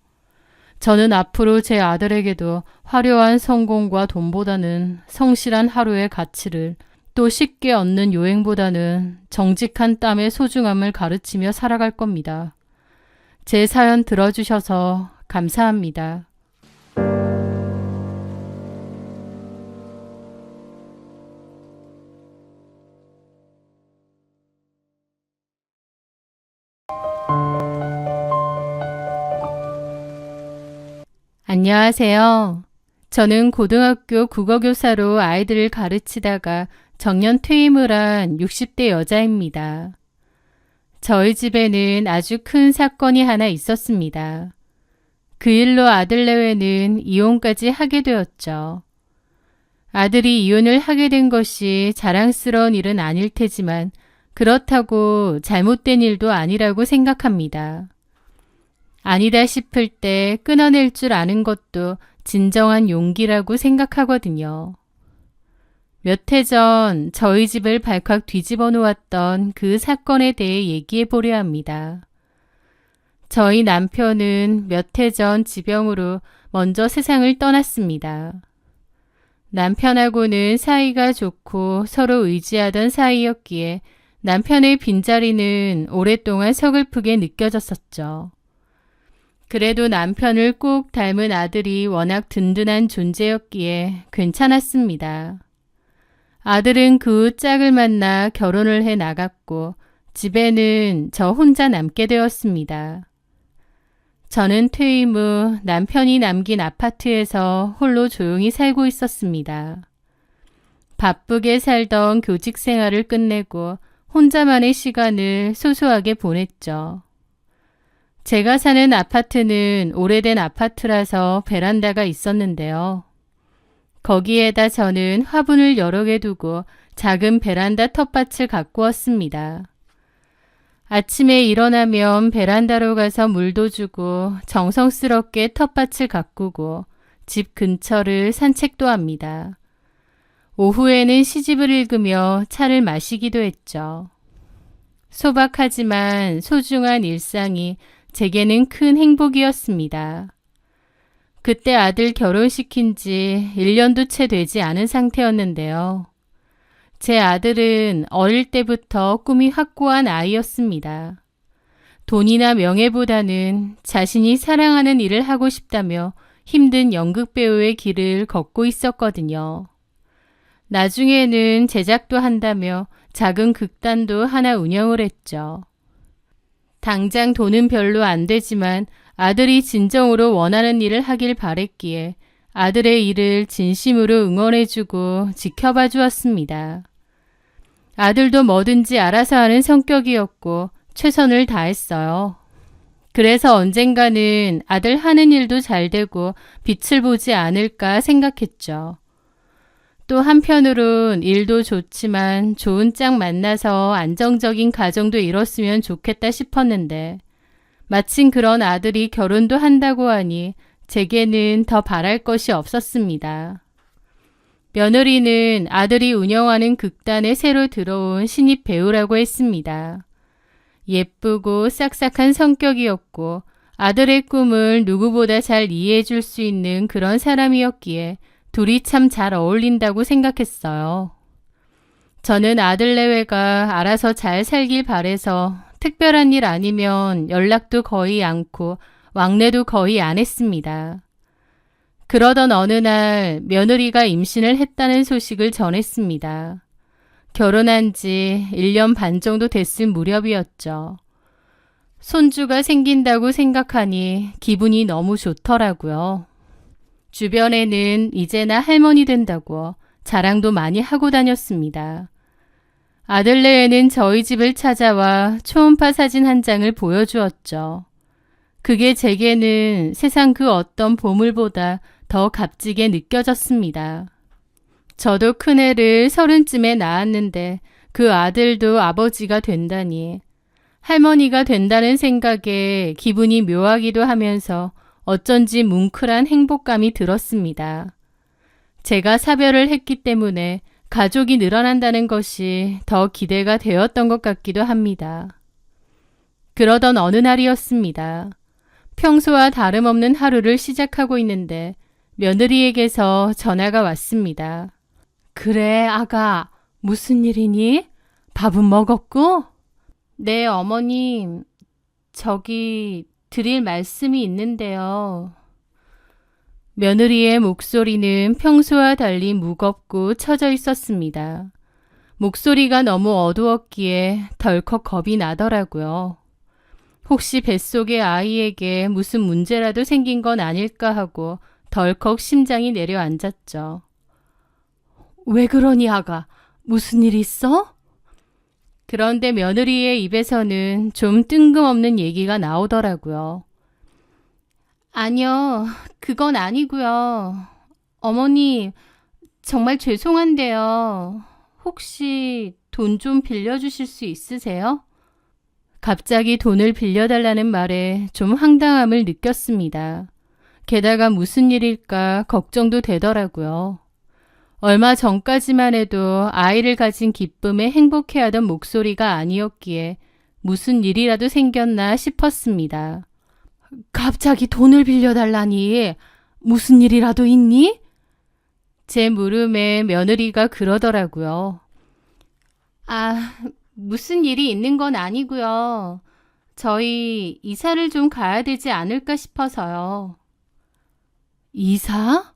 저는 앞으로 제 아들에게도 화려한 성공과 돈보다는 성실한 하루의 가치를, 또 쉽게 얻는 요행보다는 정직한 땀의 소중함을 가르치며 살아갈 겁니다. 제 사연 들어주셔서 감사합니다. 안녕하세요. 저는 고등학교 국어교사로 아이들을 가르치다가 정년 퇴임을 한 60대 여자입니다. 저희 집에는 아주 큰 사건이 하나 있었습니다. 그 일로 아들 내외는 이혼까지 하게 되었죠. 아들이 이혼을 하게 된 것이 자랑스러운 일은 아닐 테지만 그렇다고 잘못된 일도 아니라고 생각합니다. 아니다 싶을 때 끊어낼 줄 아는 것도 진정한 용기라고 생각하거든요. 몇 해 전 저희 집을 발칵 뒤집어 놓았던 그 사건에 대해 얘기해 보려 합니다. 저희 남편은 몇 해 전 지병으로 먼저 세상을 떠났습니다. 남편하고는 사이가 좋고 서로 의지하던 사이였기에 남편의 빈자리는 오랫동안 서글프게 느껴졌었죠. 그래도 남편을 꼭 닮은 아들이 워낙 든든한 존재였기에 괜찮았습니다. 아들은 그 후 짝을 만나 결혼을 해 나갔고 집에는 저 혼자 남게 되었습니다. 저는 퇴임 후 남편이 남긴 아파트에서 홀로 조용히 살고 있었습니다. 바쁘게 살던 교직 생활을 끝내고 혼자만의 시간을 소소하게 보냈죠. 제가 사는 아파트는 오래된 아파트라서 베란다가 있었는데요. 거기에다 저는 화분을 여러 개 두고 작은 베란다 텃밭을 가꾸었습니다. 아침에 일어나면 베란다로 가서 물도 주고 정성스럽게 텃밭을 가꾸고 집 근처를 산책도 합니다. 오후에는 시집을 읽으며 차를 마시기도 했죠. 소박하지만 소중한 일상이 제게는 큰 행복이었습니다. 그때 아들 결혼시킨 지 1년도 채 되지 않은 상태였는데요. 제 아들은 어릴 때부터 꿈이 확고한 아이였습니다. 돈이나 명예보다는 자신이 사랑하는 일을 하고 싶다며 힘든 연극배우의 길을 걷고 있었거든요. 나중에는 제작도 한다며 작은 극단도 하나 운영을 했죠. 당장 돈은 별로 안 되지만 아들이 진정으로 원하는 일을 하길 바랬기에 아들의 일을 진심으로 응원해주고 지켜봐 주었습니다. 아들도 뭐든지 알아서 하는 성격이었고 최선을 다했어요. 그래서 언젠가는 아들 하는 일도 잘 되고 빛을 보지 않을까 생각했죠. 또 한편으론 일도 좋지만 좋은 짝 만나서 안정적인 가정도 이뤘으면 좋겠다 싶었는데 마침 그런 아들이 결혼도 한다고 하니 제게는 더 바랄 것이 없었습니다. 며느리는 아들이 운영하는 극단에 새로 들어온 신입 배우라고 했습니다. 예쁘고 싹싹한 성격이었고 아들의 꿈을 누구보다 잘 이해해 줄 수 있는 그런 사람이었기에 둘이 참 잘 어울린다고 생각했어요. 저는 아들 내외가 알아서 잘 살길 바래서 특별한 일 아니면 연락도 거의 않고 왕래도 거의 안 했습니다. 그러던 어느 날 며느리가 임신을 했다는 소식을 전했습니다. 결혼한 지 1년 반 정도 됐을 무렵이었죠. 손주가 생긴다고 생각하니 기분이 너무 좋더라고요. 주변에는 이제나 할머니 된다고 자랑도 많이 하고 다녔습니다. 아들네에는 저희 집을 찾아와 초음파 사진 한 장을 보여주었죠. 그게 제게는 세상 그 어떤 보물보다 더 값지게 느껴졌습니다. 저도 큰애를 30쯤에 낳았는데 그 아들도 아버지가 된다니 할머니가 된다는 생각에 기분이 묘하기도 하면서 어쩐지 뭉클한 행복감이 들었습니다. 제가 사별을 했기 때문에 가족이 늘어난다는 것이 더 기대가 되었던 것 같기도 합니다. 그러던 어느 날이었습니다. 평소와 다름없는 하루를 시작하고 있는데 며느리에게서 전화가 왔습니다. 그래, 아가. 무슨 일이니? 밥은 먹었고? 네, 어머님. 저기 드릴 말씀이 있는데요. 며느리의 목소리는 평소와 달리 무겁고 처져 있었습니다. 목소리가 너무 어두웠기에 덜컥 겁이 나더라고요. 혹시 뱃속의 아이에게 무슨 문제라도 생긴 건 아닐까 하고 덜컥 심장이 내려앉았죠. 왜 그러니 아가? 무슨 일 있어? 그런데 며느리의 입에서는 좀 뜬금없는 얘기가 나오더라고요. 아니요, 그건 아니고요. 어머니, 정말 죄송한데요. 혹시 돈 좀 빌려주실 수 있으세요? 갑자기 돈을 빌려달라는 말에 좀 황당함을 느꼈습니다. 게다가 무슨 일일까 걱정도 되더라고요. 얼마 전까지만 해도 아이를 가진 기쁨에 행복해하던 목소리가 아니었기에 무슨 일이라도 생겼나 싶었습니다. 갑자기 돈을 빌려달라니 무슨 일이라도 있니? 제 물음에 며느리가 그러더라고요. 아, 무슨 일이 있는 건 아니고요. 저희 이사를 좀 가야 되지 않을까 싶어서요. 이사?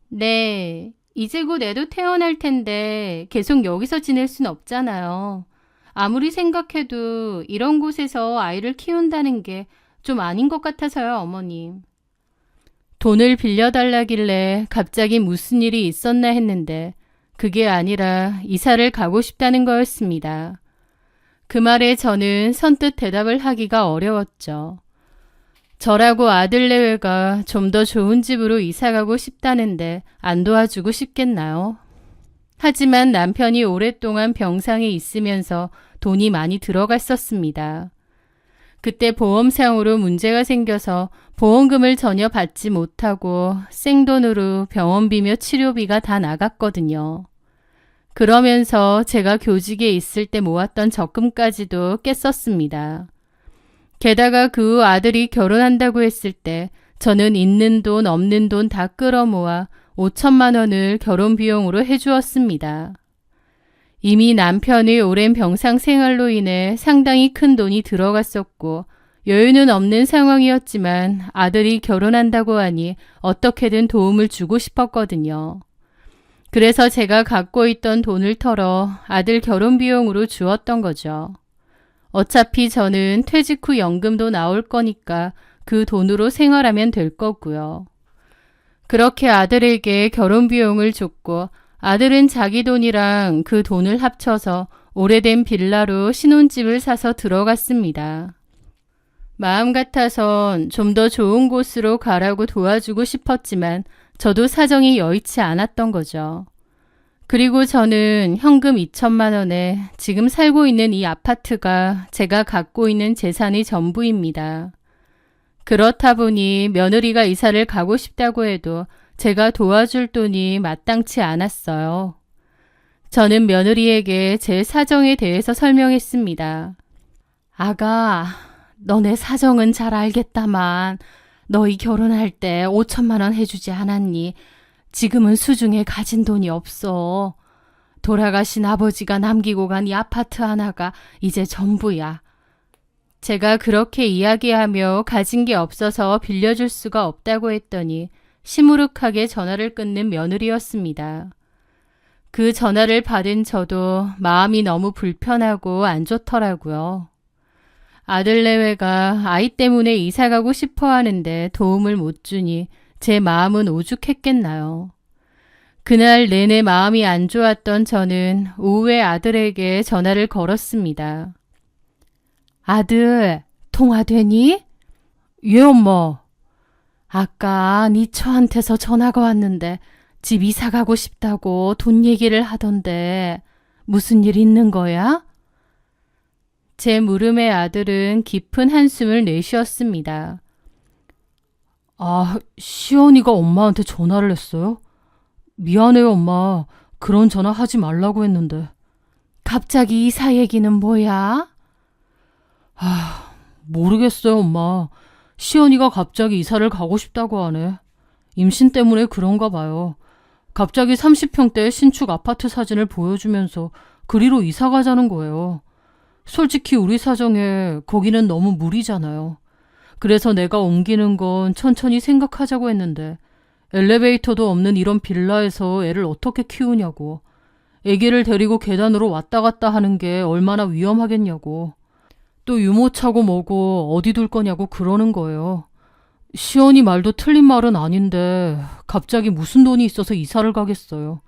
네, 이제 곧 애도 태어날 텐데 계속 여기서 지낼 순 없잖아요. 아무리 생각해도 이런 곳에서 아이를 키운다는 게 좀 아닌 것 같아서요, 어머님. 돈을 빌려달라길래 갑자기 무슨 일이 있었나 했는데 그게 아니라 이사를 가고 싶다는 거였습니다. 그 말에 저는 선뜻 대답을 하기가 어려웠죠. 저라고 아들 내외가 좀 더 좋은 집으로 이사가고 싶다는데 안 도와주고 싶겠나요? 하지만 남편이 오랫동안 병상에 있으면서 돈이 많이 들어갔었습니다. 그때 보험상으로 문제가 생겨서 보험금을 전혀 받지 못하고 생돈으로 병원비며 치료비가 다 나갔거든요. 그러면서 제가 교직에 있을 때 모았던 적금까지도 깼었습니다. 게다가 그 후 아들이 결혼한다고 했을 때 저는 있는 돈 없는 돈 다 끌어모아 5천만 원을 결혼 비용으로 해주었습니다. 이미 남편의 오랜 병상 생활로 인해 상당히 큰 돈이 들어갔었고 여유는 없는 상황이었지만 아들이 결혼한다고 하니 어떻게든 도움을 주고 싶었거든요. 그래서 제가 갖고 있던 돈을 털어 아들 결혼 비용으로 주었던 거죠. 어차피 저는 퇴직 후 연금도 나올 거니까 그 돈으로 생활하면 될 거고요. 그렇게 아들에게 결혼 비용을 줬고 아들은 자기 돈이랑 그 돈을 합쳐서 오래된 빌라로 신혼집을 사서 들어갔습니다. 마음 같아선 좀 더 좋은 곳으로 가라고 도와주고 싶었지만 저도 사정이 여의치 않았던 거죠. 그리고 저는 현금 2천만 원에 지금 살고 있는 이 아파트가 제가 갖고 있는 재산의 전부입니다. 그렇다 보니 며느리가 이사를 가고 싶다고 해도 제가 도와줄 돈이 마땅치 않았어요. 저는 며느리에게 제 사정에 대해서 설명했습니다. 아가, 너네 사정은 잘 알겠다만 너희 결혼할 때 5천만 원 해주지 않았니? 지금은 수중에 가진 돈이 없어. 돌아가신 아버지가 남기고 간 이 아파트 하나가 이제 전부야. 제가 그렇게 이야기하며 가진 게 없어서 빌려줄 수가 없다고 했더니 시무룩하게 전화를 끊는 며느리였습니다. 그 전화를 받은 저도 마음이 너무 불편하고 안 좋더라고요. 아들내외가 아이 때문에 이사가고 싶어 하는데 도움을 못 주니 제 마음은 오죽했겠나요. 그날 내내 마음이 안 좋았던 저는 오후에 아들에게 전화를 걸었습니다. 아들, 통화되니? 예, 엄마. 아까 네 처한테서 전화가 왔는데 집 이사 가고 싶다고 돈 얘기를 하던데 무슨 일 있는 거야? 제 물음에 아들은 깊은 한숨을 내쉬었습니다. 아, 시연이가 엄마한테 전화를 했어요? 미안해요, 엄마. 그런 전화 하지 말라고 했는데. 갑자기 이사 얘기는 뭐야? 모르겠어요, 엄마. 시연이가 갑자기 이사를 가고 싶다고 하네. 임신 때문에 그런가 봐요. 갑자기 30평대 신축 아파트 사진을 보여주면서 그리로 이사 가자는 거예요. 솔직히 우리 사정에 거기는 너무 무리잖아요. 그래서 내가 옮기는 건 천천히 생각하자고 했는데 엘리베이터도 없는 이런 빌라에서 애를 어떻게 키우냐고. 애기를 데리고 계단으로 왔다 갔다 하는 게 얼마나 위험하겠냐고. 또 유모차고 뭐고 어디 둘 거냐고 그러는 거예요. 시연이 말도 틀린 말은 아닌데 갑자기 무슨 돈이 있어서 이사를 가겠어요.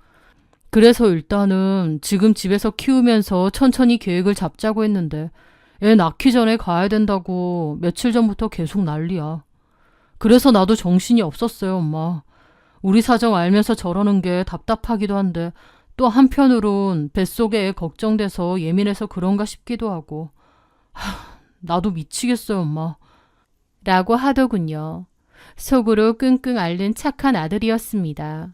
그래서 일단은 지금 집에서 키우면서 천천히 계획을 잡자고 했는데 애 낳기 전에 가야 된다고 며칠 전부터 계속 난리야. 그래서 나도 정신이 없었어요, 엄마. 우리 사정 알면서 저러는 게 답답하기도 한데 또 한편으론 뱃속에 애 걱정돼서 예민해서 그런가 싶기도 하고. 나도 미치겠어요, 엄마. 라고 하더군요. 속으로 끙끙 앓는 착한 아들이었습니다.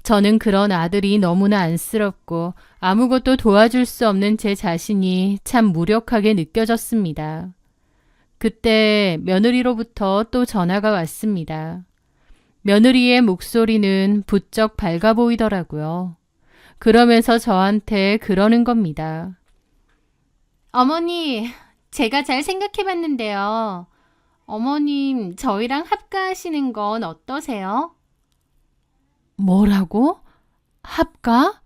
저는 그런 아들이 너무나 안쓰럽고 아무것도 도와줄 수 없는 제 자신이 참 무력하게 느껴졌습니다. 그때 며느리로부터 또 전화가 왔습니다. 며느리의 목소리는 부쩍 밝아 보이더라고요. 그러면서 저한테 그러는 겁니다. 어머니, 제가 잘 생각해봤는데요. 어머님, 저희랑 합가하시는 건 어떠세요? 뭐라고? 합가?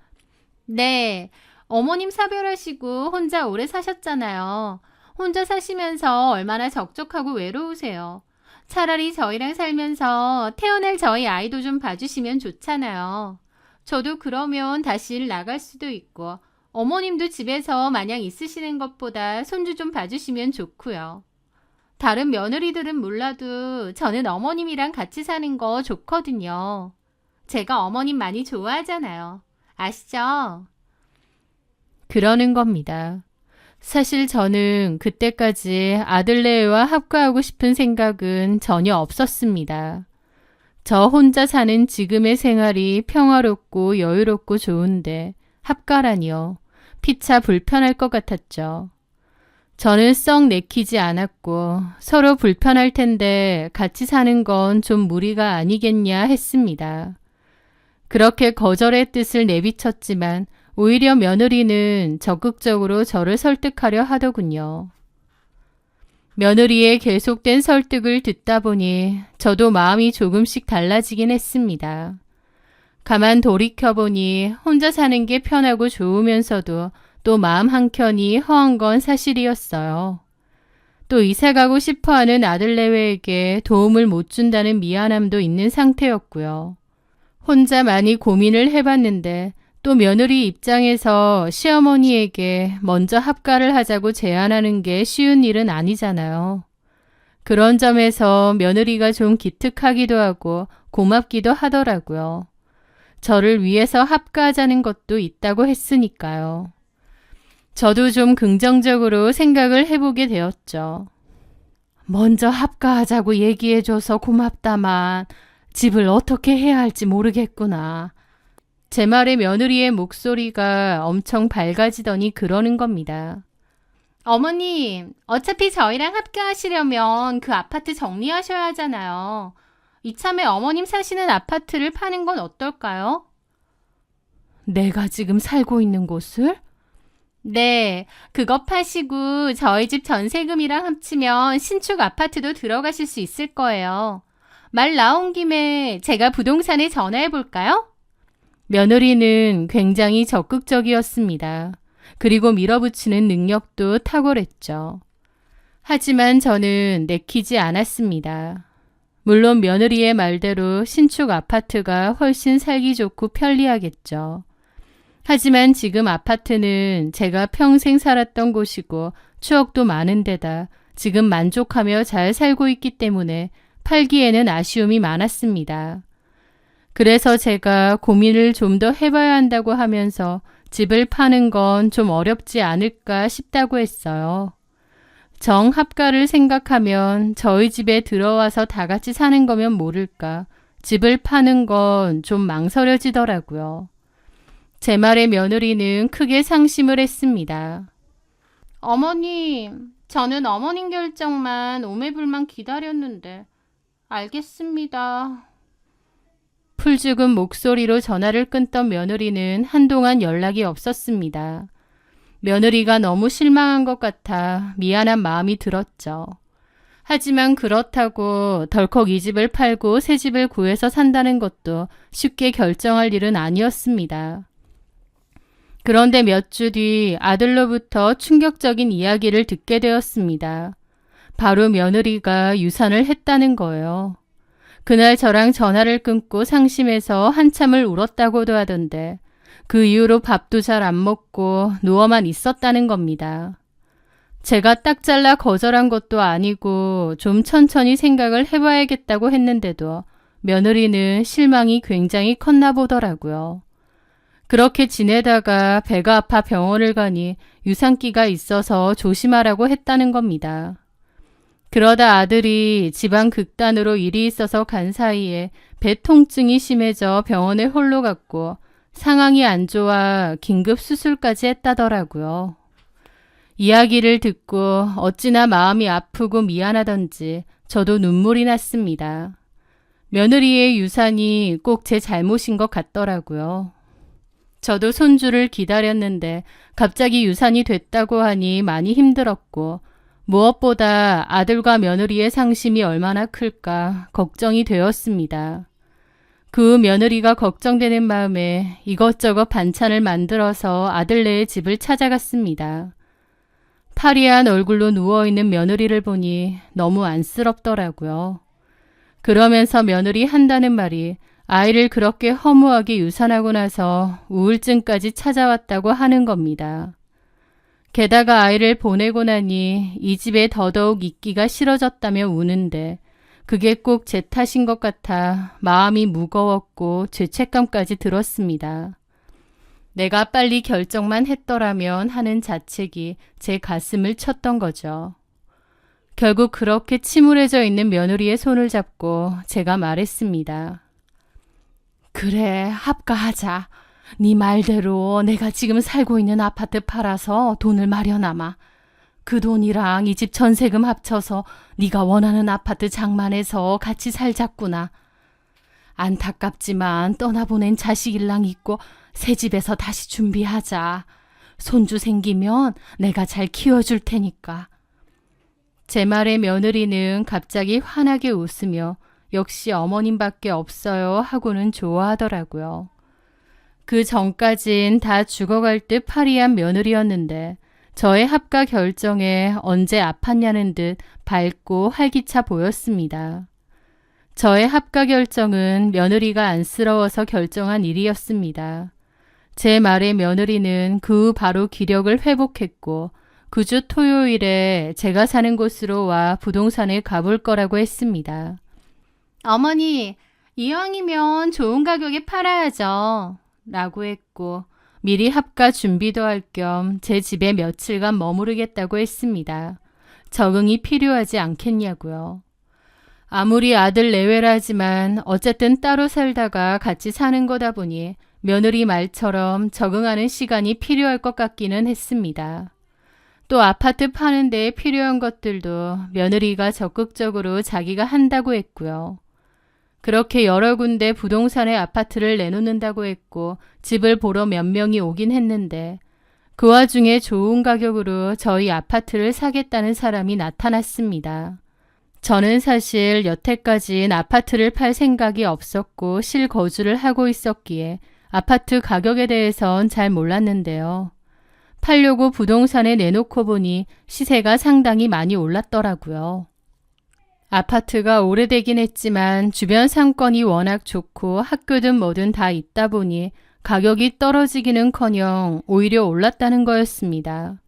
네, 어머님 사별하시고 혼자 오래 사셨잖아요. 혼자 사시면서 얼마나 적적하고 외로우세요. 차라리 저희랑 살면서 태어날 저희 아이도 좀 봐주시면 좋잖아요. 저도 그러면 다시 일 나갈 수도 있고 어머님도 집에서 마냥 있으시는 것보다 손주 좀 봐주시면 좋고요. 다른 며느리들은 몰라도 저는 어머님이랑 같이 사는 거 좋거든요. 제가 어머님 많이 좋아하잖아요. 아시죠? 그러는 겁니다. 사실 저는 그때까지 아들내외와 합가하고 싶은 생각은 전혀 없었습니다. 저 혼자 사는 지금의 생활이 평화롭고 여유롭고 좋은데 합가라니요. 피차 불편할 것 같았죠. 저는 썩 내키지 않았고 서로 불편할 텐데 같이 사는 건 좀 무리가 아니겠냐 했습니다. 그렇게 거절의 뜻을 내비쳤지만 오히려 며느리는 적극적으로 저를 설득하려 하더군요. 며느리의 계속된 설득을 듣다 보니 저도 마음이 조금씩 달라지긴 했습니다. 가만 돌이켜보니 혼자 사는 게 편하고 좋으면서도 또 마음 한켠이 허한 건 사실이었어요. 또 이사 가고 싶어하는 아들내외에게 도움을 못 준다는 미안함도 있는 상태였고요. 혼자 많이 고민을 해봤는데 또 며느리 입장에서 시어머니에게 먼저 합가를 하자고 제안하는 게 쉬운 일은 아니잖아요. 그런 점에서 며느리가 좀 기특하기도 하고 고맙기도 하더라고요. 저를 위해서 합가하자는 것도 있다고 했으니까요. 저도 좀 긍정적으로 생각을 해보게 되었죠. 먼저 합가하자고 얘기해줘서 고맙다만 집을 어떻게 해야 할지 모르겠구나. 제 말에 며느리의 목소리가 엄청 밝아지더니 그러는 겁니다. 어머님, 어차피 저희랑 합가하시려면 그 아파트 정리하셔야 하잖아요. 이참에 어머님 사시는 아파트를 파는 건 어떨까요? 내가 지금 살고 있는 곳을? 네, 그거 파시고 저희 집 전세금이랑 합치면 신축 아파트도 들어가실 수 있을 거예요. 말 나온 김에 제가 부동산에 전화해 볼까요? 며느리는 굉장히 적극적이었습니다. 그리고 밀어붙이는 능력도 탁월했죠. 하지만 저는 내키지 않았습니다. 물론 며느리의 말대로 신축 아파트가 훨씬 살기 좋고 편리하겠죠. 하지만 지금 아파트는 제가 평생 살았던 곳이고 추억도 많은 데다 지금 만족하며 잘 살고 있기 때문에 팔기에는 아쉬움이 많았습니다. 그래서 제가 고민을 좀 더 해봐야 한다고 하면서 집을 파는 건 좀 어렵지 않을까 싶다고 했어요. 정합가를 생각하면 저희 집에 들어와서 다 같이 사는 거면 모를까 집을 파는 건 좀 망설여지더라고요. 제 말에 며느리는 크게 상심을 했습니다. 어머님, 저는 어머님 결정만 오매불만 기다렸는데 알겠습니다. 풀죽은 목소리로 전화를 끊던 며느리는 한동안 연락이 없었습니다. 며느리가 너무 실망한 것 같아 미안한 마음이 들었죠. 하지만 그렇다고 덜컥 이 집을 팔고 새 집을 구해서 산다는 것도 쉽게 결정할 일은 아니었습니다. 그런데 몇 주 뒤 아들로부터 충격적인 이야기를 듣게 되었습니다. 바로 며느리가 유산을 했다는 거예요. 그날 저랑 전화를 끊고 상심해서 한참을 울었다고도 하던데 그 이후로 밥도 잘 안 먹고 누워만 있었다는 겁니다. 제가 딱 잘라 거절한 것도 아니고 좀 천천히 생각을 해봐야겠다고 했는데도 며느리는 실망이 굉장히 컸나 보더라고요. 그렇게 지내다가 배가 아파 병원을 가니 유산기가 있어서 조심하라고 했다는 겁니다. 그러다 아들이 집안 극단으로 일이 있어서 간 사이에 배 통증이 심해져 병원에 홀로 갔고 상황이 안 좋아 긴급 수술까지 했다더라고요. 이야기를 듣고 어찌나 마음이 아프고 미안하던지 저도 눈물이 났습니다. 며느리의 유산이 꼭 제 잘못인 것 같더라고요. 저도 손주를 기다렸는데 갑자기 유산이 됐다고 하니 많이 힘들었고 무엇보다 아들과 며느리의 상심이 얼마나 클까 걱정이 되었습니다. 그 며느리가 걱정되는 마음에 이것저것 반찬을 만들어서 아들네의 집을 찾아갔습니다. 파리한 얼굴로 누워있는 며느리를 보니 너무 안쓰럽더라고요. 그러면서 며느리 한다는 말이 아이를 그렇게 허무하게 유산하고 나서 우울증까지 찾아왔다고 하는 겁니다. 게다가 아이를 보내고 나니 이 집에 더더욱 있기가 싫어졌다며 우는데 그게 꼭 제 탓인 것 같아 마음이 무거웠고 죄책감까지 들었습니다. 내가 빨리 결정만 했더라면 하는 자책이 제 가슴을 쳤던 거죠. 결국 그렇게 침울해져 있는 며느리의 손을 잡고 제가 말했습니다. 그래, 합가하자. 네 말대로 내가 지금 살고 있는 아파트 팔아서 돈을 마련하마. 그 돈이랑 이 집 전세금 합쳐서 네가 원하는 아파트 장만해서 같이 살자꾸나. 안타깝지만 떠나보낸 자식일랑 있고 새 집에서 다시 준비하자. 손주 생기면 내가 잘 키워줄 테니까. 제 말에 며느리는 갑자기 환하게 웃으며 역시 어머님밖에 없어요 하고는 좋아하더라고요. 그 전까진 다 죽어갈 듯 파리한 며느리였는데 저의 합가 결정에 언제 아팠냐는 듯 밝고 활기차 보였습니다. 저의 합가 결정은 며느리가 안쓰러워서 결정한 일이었습니다. 제 말에 며느리는 그 후 바로 기력을 회복했고 그 주 토요일에 제가 사는 곳으로 와 부동산에 가볼 거라고 했습니다. 어머니, 이왕이면 좋은 가격에 팔아야죠. 라고 했고 미리 합가 준비도 할 겸 제 집에 며칠간 머무르겠다고 했습니다. 적응이 필요하지 않겠냐고요. 아무리 아들 내외라지만 어쨌든 따로 살다가 같이 사는 거다 보니 며느리 말처럼 적응하는 시간이 필요할 것 같기는 했습니다. 또 아파트 파는 데에 필요한 것들도 며느리가 적극적으로 자기가 한다고 했고요. 그렇게 여러 군데 부동산에 아파트를 내놓는다고 했고 집을 보러 몇 명이 오긴 했는데 그 와중에 좋은 가격으로 저희 아파트를 사겠다는 사람이 나타났습니다. 저는 사실 여태까진 아파트를 팔 생각이 없었고 실거주를 하고 있었기에 아파트 가격에 대해선 잘 몰랐는데요. 팔려고 부동산에 내놓고 보니 시세가 상당히 많이 올랐더라고요. 아파트가 오래되긴 했지만 주변 상권이 워낙 좋고 학교든 뭐든 다 있다 보니 가격이 떨어지기는커녕 오히려 올랐다는 거였습니다.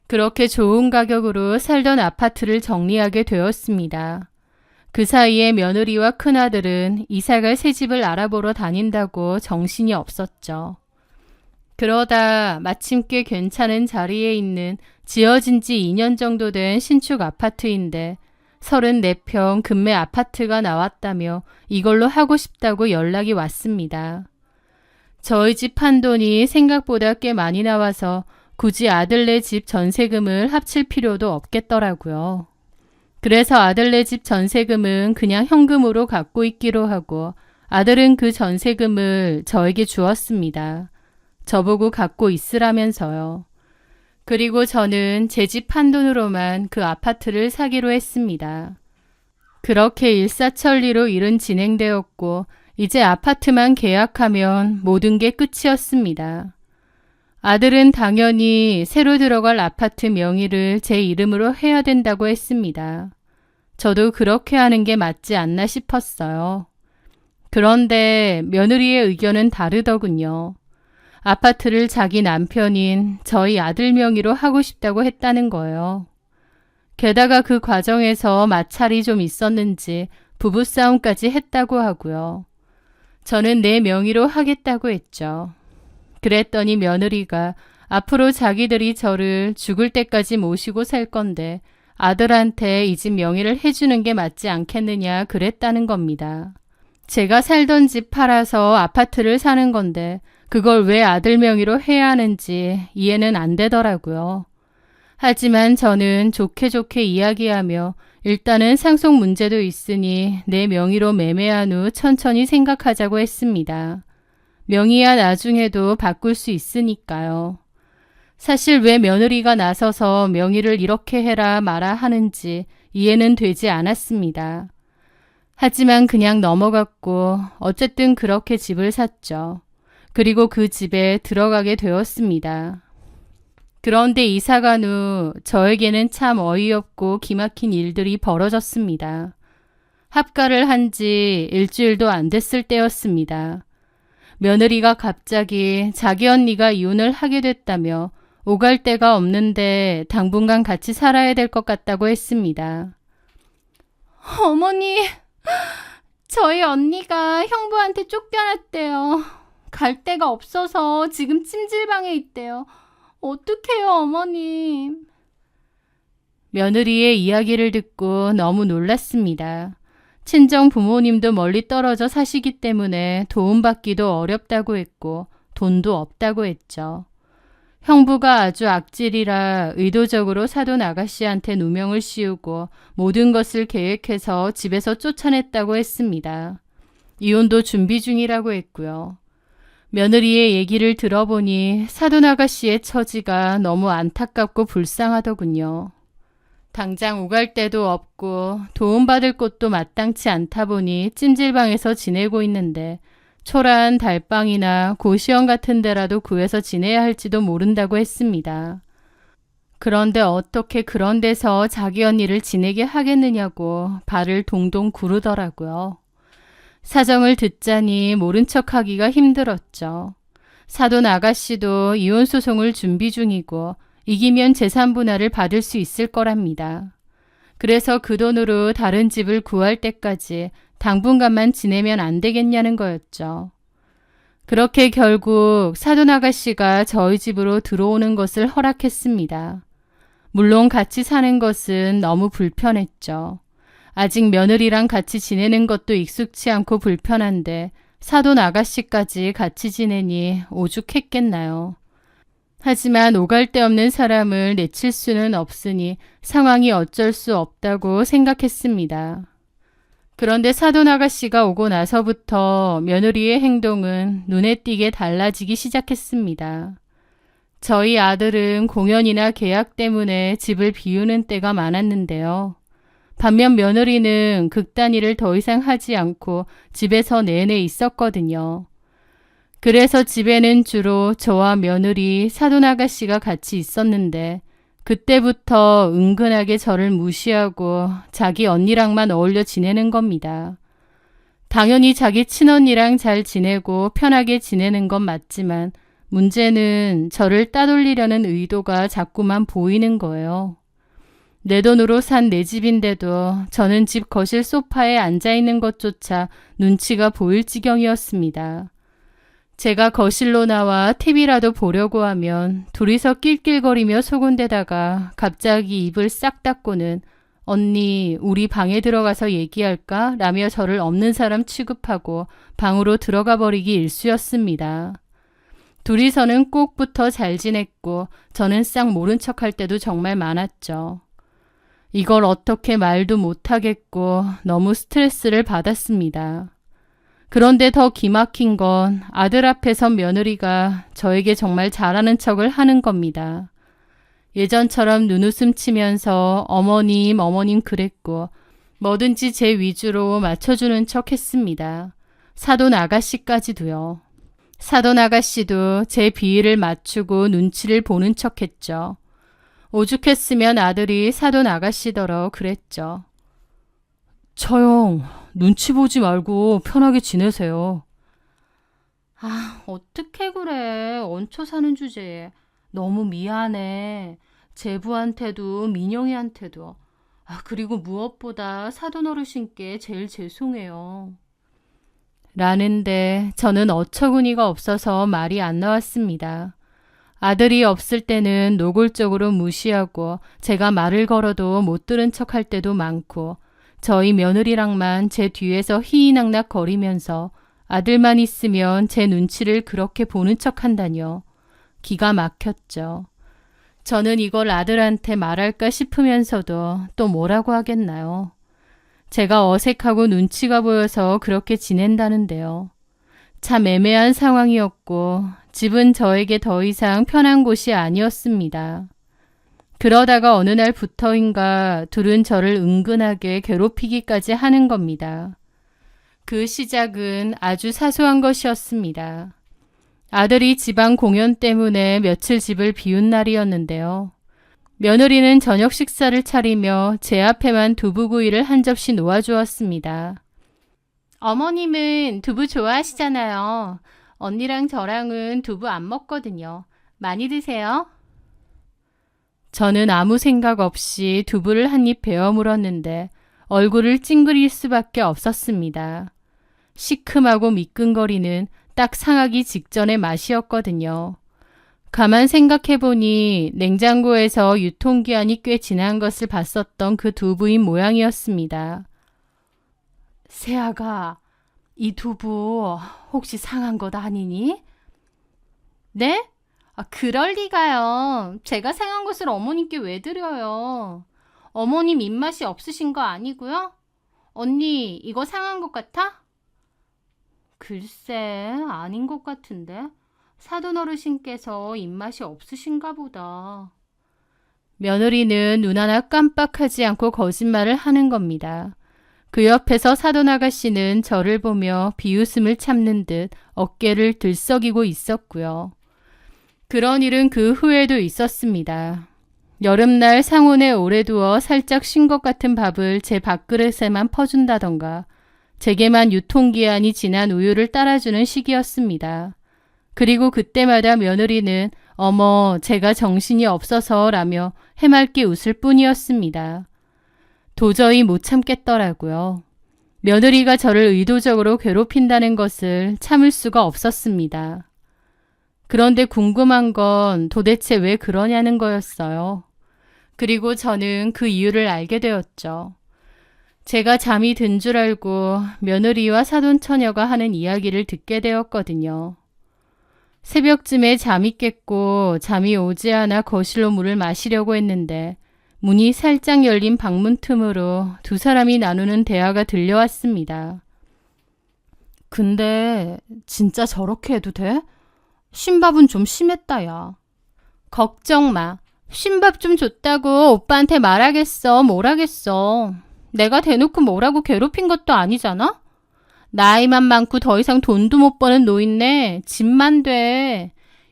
그렇게 좋은 가격으로 살던 아파트를 정리하게 되었습니다. 그 사이에 며느리와 큰아들은 이사갈 새 집을 알아보러 다닌다고 정신이 없었죠. 그러다 마침 꽤 괜찮은 자리에 있는 지어진 지 2년 정도 된 신축 아파트인데 34평 금매 아파트가 나왔다며 이걸로 하고 싶다고 연락이 왔습니다. 저희 집 판돈이 생각보다 꽤 많이 나와서 굳이 아들네 집 전세금을 합칠 필요도 없겠더라고요. 그래서 아들네 집 전세금은 그냥 현금으로 갖고 있기로 하고 아들은 그 전세금을 저에게 주었습니다. 저보고 갖고 있으라면서요. 그리고 저는 제 집 판돈으로만 그 아파트를 사기로 했습니다. 그렇게 일사천리로 일은 진행되었고 이제 아파트만 계약하면 모든 게 끝이었습니다. 아들은 당연히 새로 들어갈 아파트 명의를 제 이름으로 해야 된다고 했습니다. 저도 그렇게 하는 게 맞지 않나 싶었어요. 그런데 며느리의 의견은 다르더군요. 아파트를 자기 남편인 저희 아들 명의로 하고 싶다고 했다는 거예요. 게다가 그 과정에서 마찰이 좀 있었는지 부부싸움까지 했다고 하고요. 저는 내 명의로 하겠다고 했죠. 그랬더니 며느리가 앞으로 자기들이 저를 죽을 때까지 모시고 살 건데 아들한테 이 집 명의를 해주는 게 맞지 않겠느냐 그랬다는 겁니다. 제가 살던 집 팔아서 아파트를 사는 건데 그걸 왜 아들 명의로 해야 하는지 이해는 안 되더라고요. 하지만 저는 좋게 좋게 이야기하며 일단은 상속 문제도 있으니 내 명의로 매매한 후 천천히 생각하자고 했습니다. 명의야 나중에도 바꿀 수 있으니까요. 사실 왜 며느리가 나서서 명의를 이렇게 해라 마라 하는지 이해는 되지 않았습니다. 하지만 그냥 넘어갔고 어쨌든 그렇게 집을 샀죠. 그리고 그 집에 들어가게 되었습니다. 그런데 이사간 후 저에게는 참 어이없고 기막힌 일들이 벌어졌습니다. 합가를 한 지 일주일도 안 됐을 때였습니다. 며느리가 갑자기 자기 언니가 이혼을 하게 됐다며 오갈 데가 없는데 당분간 같이 살아야 될 것 같다고 했습니다. 어머니, 저희 언니가 형부한테 쫓겨났대요. 갈 데가 없어서 지금 찜질방에 있대요. 어떡해요, 어머님. 며느리의 이야기를 듣고 너무 놀랐습니다. 친정 부모님도 멀리 떨어져 사시기 때문에 도움받기도 어렵다고 했고 돈도 없다고 했죠. 형부가 아주 악질이라 의도적으로 사돈 아가씨한테 누명을 씌우고 모든 것을 계획해서 집에서 쫓아냈다고 했습니다. 이혼도 준비 중이라고 했고요. 며느리의 얘기를 들어보니 사돈 아가씨의 처지가 너무 안타깝고 불쌍하더군요. 당장 오갈 데도 없고 도움받을 곳도 마땅치 않다 보니 찜질방에서 지내고 있는데 초라한 달방이나 고시원 같은 데라도 구해서 지내야 할지도 모른다고 했습니다. 그런데 어떻게 그런 데서 자기 언니를 지내게 하겠느냐고 발을 동동 구르더라고요. 사정을 듣자니 모른 척하기가 힘들었죠. 사돈 아가씨도 이혼 소송을 준비 중이고 이기면 재산 분할을 받을 수 있을 거랍니다. 그래서 그 돈으로 다른 집을 구할 때까지 당분간만 지내면 안 되겠냐는 거였죠. 그렇게 결국 사돈 아가씨가 저희 집으로 들어오는 것을 허락했습니다. 물론 같이 사는 것은 너무 불편했죠. 아직 며느리랑 같이 지내는 것도 익숙치 않고 불편한데 사돈 아가씨까지 같이 지내니 오죽했겠나요. 하지만 오갈 데 없는 사람을 내칠 수는 없으니 상황이 어쩔 수 없다고 생각했습니다. 그런데 사돈 아가씨가 오고 나서부터 며느리의 행동은 눈에 띄게 달라지기 시작했습니다. 저희 아들은 공연이나 계약 때문에 집을 비우는 때가 많았는데요. 반면 며느리는 극단일을 더 이상 하지 않고 집에서 내내 있었거든요. 그래서 집에는 주로 저와 며느리 사돈 아가씨가 같이 있었는데 그때부터 은근하게 저를 무시하고 자기 언니랑만 어울려 지내는 겁니다. 당연히 자기 친언니랑 잘 지내고 편하게 지내는 건 맞지만 문제는 저를 따돌리려는 의도가 자꾸만 보이는 거예요. 내 돈으로 산 내 집인데도 저는 집 거실 소파에 앉아있는 것조차 눈치가 보일 지경이었습니다. 제가 거실로 나와 TV라도 보려고 하면 둘이서 낄낄거리며 속은데다가 갑자기 입을 싹 닫고는 언니, 우리 방에 들어가서 얘기할까? 라며 저를 없는 사람 취급하고 방으로 들어가 버리기 일쑤였습니다. 둘이서는 꼭 붙어 잘 지냈고 저는 싹 모른 척할 때도 정말 많았죠. 이걸 어떻게 말도 못하겠고 너무 스트레스를 받았습니다. 그런데 더 기막힌 건 아들 앞에 선 며느리가 저에게 정말 잘하는 척을 하는 겁니다. 예전처럼 눈웃음 치면서 어머님 그랬고 뭐든지 제 위주로 맞춰주는 척 했습니다. 사돈 아가씨까지도요. 사돈 아가씨도 제 비위를 맞추고 눈치를 보는 척 했죠. 오죽했으면 아들이 사돈 아가씨더러 그랬죠. 처형, 눈치 보지 말고 편하게 지내세요. 아, 어떻게 그래. 얹혀 사는 주제에. 너무 미안해. 제부한테도 민영이한테도. 아, 그리고 무엇보다 사돈 어르신께 제일 죄송해요. 라는데 저는 어처구니가 없어서 말이 안 나왔습니다. 아들이 없을 때는 노골적으로 무시하고 제가 말을 걸어도 못 들은 척할 때도 많고 저희 며느리랑만 제 뒤에서 희희낙낙 거리면서 아들만 있으면 제 눈치를 그렇게 보는 척한다뇨. 기가 막혔죠. 저는 이걸 아들한테 말할까 싶으면서도 또 뭐라고 하겠나요. 제가 어색하고 눈치가 보여서 그렇게 지낸다는데요. 참 애매한 상황이었고 집은 저에게 더 이상 편한 곳이 아니었습니다. 그러다가 어느 날부터인가 둘은 저를 은근하게 괴롭히기까지 하는 겁니다. 그 시작은 아주 사소한 것이었습니다. 아들이 지방 공연 때문에 며칠 집을 비운 날이었는데요. 며느리는 저녁 식사를 차리며 제 앞에만 두부구이를 한 접시 놓아주었습니다. 어머님은 두부 좋아하시잖아요. 언니랑 저랑은 두부 안 먹거든요. 많이 드세요? 저는 아무 생각 없이 두부를 한 입 베어 물었는데 얼굴을 찡그릴 수밖에 없었습니다. 시큼하고 미끈거리는 딱 상하기 직전의 맛이었거든요. 가만 생각해보니 냉장고에서 유통기한이 꽤 지난 것을 봤었던 그 두부인 모양이었습니다. 새아가, 이 두부 혹시 상한 것 아니니? 네? 아, 그럴 리가요. 제가 상한 것을 어머님께 왜 드려요? 어머님 입맛이 없으신 거 아니고요? 언니, 이거 상한 것 같아? 글쎄, 아닌 것 같은데. 사돈 어르신께서 입맛이 없으신가 보다. 며느리는 눈 하나 깜빡하지 않고 거짓말을 하는 겁니다. 그 옆에서 사돈 아가씨는 저를 보며 비웃음을 참는 듯 어깨를 들썩이고 있었고요. 그런 일은 그 후에도 있었습니다. 여름날 상온에 오래 두어 살짝 신 것 같은 밥을 제 밥그릇에만 퍼준다던가 제게만 유통기한이 지난 우유를 따라주는 시기였습니다. 그리고 그때마다 며느리는 어머 제가 정신이 없어서 라며 해맑게 웃을 뿐이었습니다. 도저히 못 참겠더라고요. 며느리가 저를 의도적으로 괴롭힌다는 것을 참을 수가 없었습니다. 그런데 궁금한 건 도대체 왜 그러냐는 거였어요. 그리고 저는 그 이유를 알게 되었죠. 제가 잠이 든 줄 알고 며느리와 사돈 처녀가 하는 이야기를 듣게 되었거든요. 새벽쯤에 잠이 깼고 잠이 오지 않아 거실로 물을 마시려고 했는데 문이 살짝 열린 방문 틈으로 두 사람이 나누는 대화가 들려왔습니다. 근데 진짜 저렇게 해도 돼? 신밥은 좀 심했다 야. 걱정 마. 신밥 좀 줬다고 오빠한테 말하겠어. 뭘 하겠어. 내가 대놓고 뭐라고 괴롭힌 것도 아니잖아? 나이만 많고 더 이상 돈도 못 버는 노인네 집만 돼.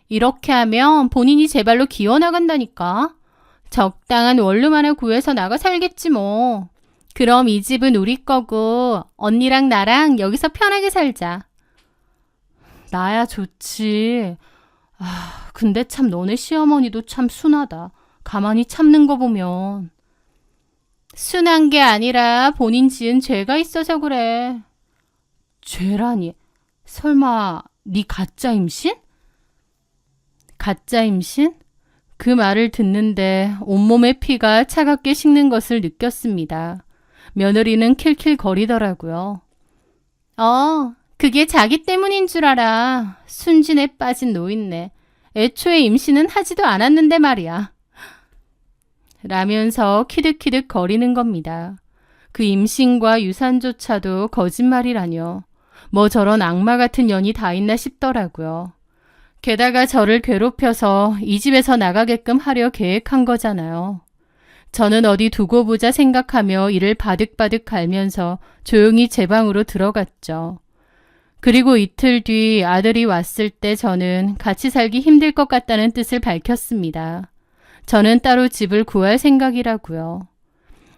이렇게 하면 본인이 제 발로 기어나간다니까. 적당한 원룸 하나 구해서 나가 살겠지 뭐. 그럼 이 집은 우리 거고 언니랑 나랑 여기서 편하게 살자. 나야 좋지. 근데 참 너네 시어머니도 참 순하다. 가만히 참는 거 보면. 순한 게 아니라 본인 지은 죄가 있어서 그래. 죄라니. 설마 네 가짜 임신? 가짜 임신? 그 말을 듣는데 온몸의 피가 차갑게 식는 것을 느꼈습니다. 며느리는 킬킬거리더라고요. 그게 자기 때문인 줄 알아. 순진에 빠진 노인네. 애초에 임신은 하지도 않았는데 말이야. 라면서 키득키득 거리는 겁니다. 그 임신과 유산조차도 거짓말이라뇨. 뭐 저런 악마 같은 년이 다 있나 싶더라고요. 게다가 저를 괴롭혀서 이 집에서 나가게끔 하려 계획한 거잖아요. 저는 어디 두고 보자 생각하며 이를 바득바득 갈면서 조용히 제 방으로 들어갔죠. 그리고 이틀 뒤 아들이 왔을 때 저는 같이 살기 힘들 것 같다는 뜻을 밝혔습니다. 저는 따로 집을 구할 생각이라고요.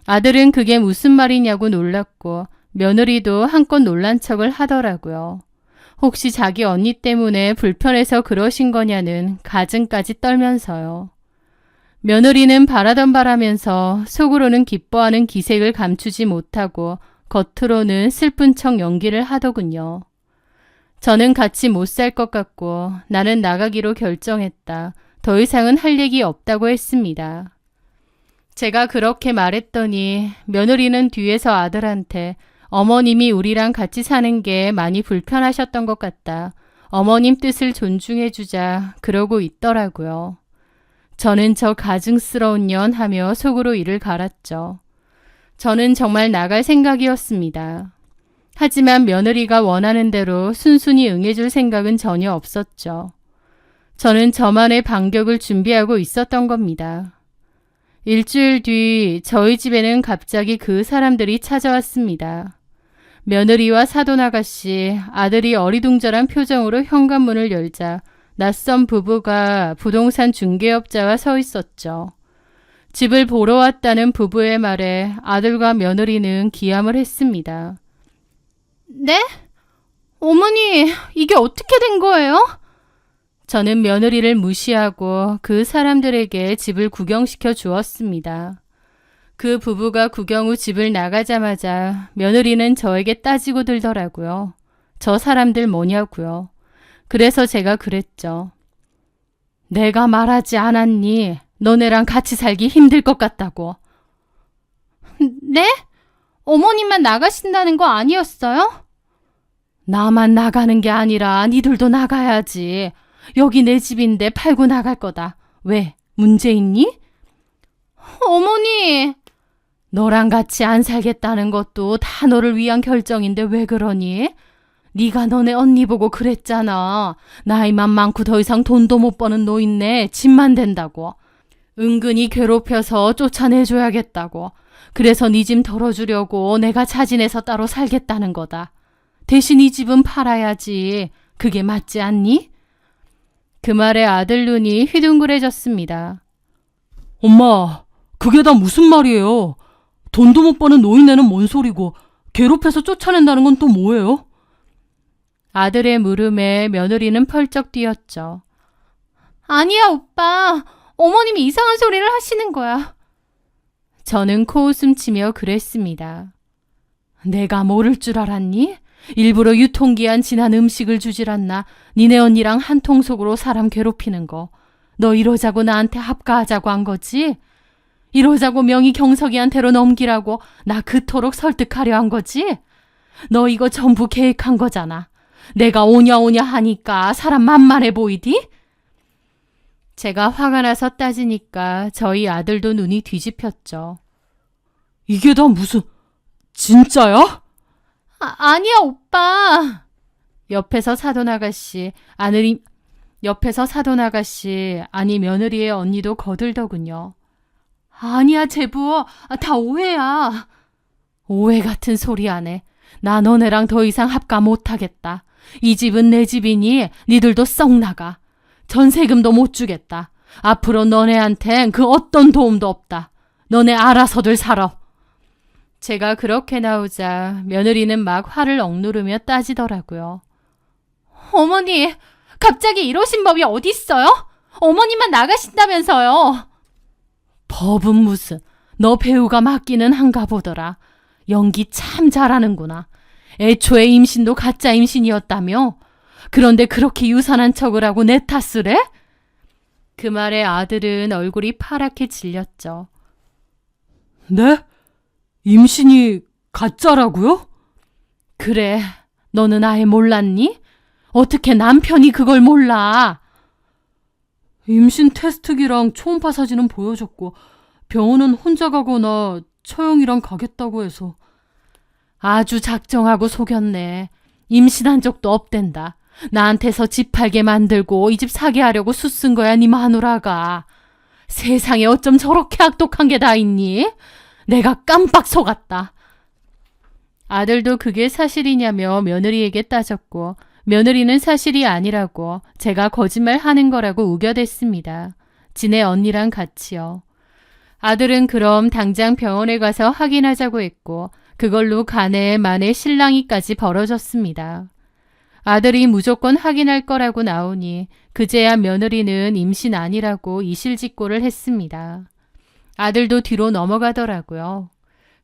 아들은 그게 무슨 말이냐고 놀랐고 며느리도 한껏 놀란 척을 하더라고요. 혹시 자기 언니 때문에 불편해서 그러신 거냐는 가증까지 떨면서요. 며느리는 바라던 바라면서 속으로는 기뻐하는 기색을 감추지 못하고 겉으로는 슬픈 척 연기를 하더군요. 저는 같이 못 살 것 같고 나는 나가기로 결정했다. 더 이상은 할 얘기 없다고 했습니다. 제가 그렇게 말했더니 며느리는 뒤에서 아들한테 어머님이 우리랑 같이 사는 게 많이 불편하셨던 것 같다. 어머님 뜻을 존중해주자 그러고 있더라고요. 저는 저 가증스러운 년 하며 속으로 이를 갈았죠. 저는 정말 나갈 생각이었습니다. 하지만 며느리가 원하는 대로 순순히 응해줄 생각은 전혀 없었죠. 저는 저만의 반격을 준비하고 있었던 겁니다. 일주일 뒤 저희 집에는 갑자기 그 사람들이 찾아왔습니다. 며느리와 사돈 아가씨, 아들이 어리둥절한 표정으로 현관문을 열자 낯선 부부가 부동산 중개업자와 서 있었죠. 집을 보러 왔다는 부부의 말에 아들과 며느리는 기함을 했습니다. 네? 어머니, 이게 어떻게 된 거예요? 저는 며느리를 무시하고 그 사람들에게 집을 구경시켜 주었습니다. 그 부부가 구경 후 집을 나가자마자 며느리는 저에게 따지고 들더라고요. 저 사람들 뭐냐고요. 그래서 제가 그랬죠. 내가 말하지 않았니? 너네랑 같이 살기 힘들 것 같다고. 네? 어머님만 나가신다는 거 아니었어요? 나만 나가는 게 아니라 니들도 나가야지. 여기 내 집인데 팔고 나갈 거다. 왜? 문제 있니? 어머니! 너랑 같이 안 살겠다는 것도 다 너를 위한 결정인데 왜 그러니? 네가 너네 언니 보고 그랬잖아. 나이만 많고 더 이상 돈도 못 버는 노인네 집만 된다고. 은근히 괴롭혀서 쫓아내줘야겠다고. 그래서 네 집 덜어주려고 내가 자진해서 따로 살겠다는 거다. 대신 이 집은 팔아야지. 그게 맞지 않니? 그 말에 아들 눈이 휘둥그레졌습니다. 엄마, 그게 다 무슨 말이에요? 돈도 못 버는 노인네는 뭔 소리고 괴롭혀서 쫓아낸다는 건 또 뭐예요? 아들의 물음에 며느리는 펄쩍 뛰었죠. 아니야, 오빠. 어머님이 이상한 소리를 하시는 거야. 저는 코웃음 치며 그랬습니다. 내가 모를 줄 알았니? 일부러 유통기한 지난 음식을 주질 않나. 니네 언니랑 한 통속으로 사람 괴롭히는 거. 너 이러자고 나한테 합가하자고 한 거지? 이러자고 명의 경석이한테로 넘기라고 나 그토록 설득하려 한 거지? 너 이거 전부 계획한 거잖아. 내가 오냐오냐 하니까 사람 만만해 보이디? 제가 화가 나서 따지니까 저희 아들도 눈이 뒤집혔죠. 이게 다 무슨... 진짜야? 아니야, 오빠. 옆에서 사돈 아가씨, 아니 며느리의 언니도 거들더군요. 아니야, 제부. 다 오해야. 오해 같은 소리 안 해. 나 너네랑 더 이상 합가 못하겠다. 이 집은 내 집이니 니들도 썩 나가. 전세금도 못 주겠다. 앞으로 너네한텐 그 어떤 도움도 없다. 너네 알아서들 살아. 제가 그렇게 나오자 며느리는 막 화를 억누르며 따지더라고요. 어머니, 갑자기 이러신 법이 어딨어요? 어머니만 나가신다면서요. 법은 무슨, 너 배우가 맡기는 한가 보더라. 연기 참 잘하는구나. 애초에 임신도 가짜 임신이었다며? 그런데 그렇게 유산한 척을 하고 내 탓을 해? 그 말에 아들은 얼굴이 파랗게 질렸죠. 네? 임신이 가짜라고요? 그래, 너는 아예 몰랐니? 어떻게 남편이 그걸 몰라? 임신 테스트기랑 초음파 사진은 보여줬고 병원은 혼자 가거나 처형이랑 가겠다고 해서. 아주 작정하고 속였네. 임신한 적도 없댄다. 나한테서 집 팔게 만들고 이 집 사게 하려고 수쓴 거야, 네 마누라가. 세상에 어쩜 저렇게 악독한 게 다 있니? 내가 깜빡 속았다. 아들도 그게 사실이냐며 며느리에게 따졌고 며느리는 사실이 아니라고 제가 거짓말하는 거라고 우겨댔습니다. 지네 언니랑 같이요. 아들은 그럼 당장 병원에 가서 확인하자고 했고 그걸로 간에 만에 실랑이까지 벌어졌습니다. 아들이 무조건 확인할 거라고 나오니 그제야 며느리는 임신 아니라고 이실직고를 했습니다. 아들도 뒤로 넘어가더라고요.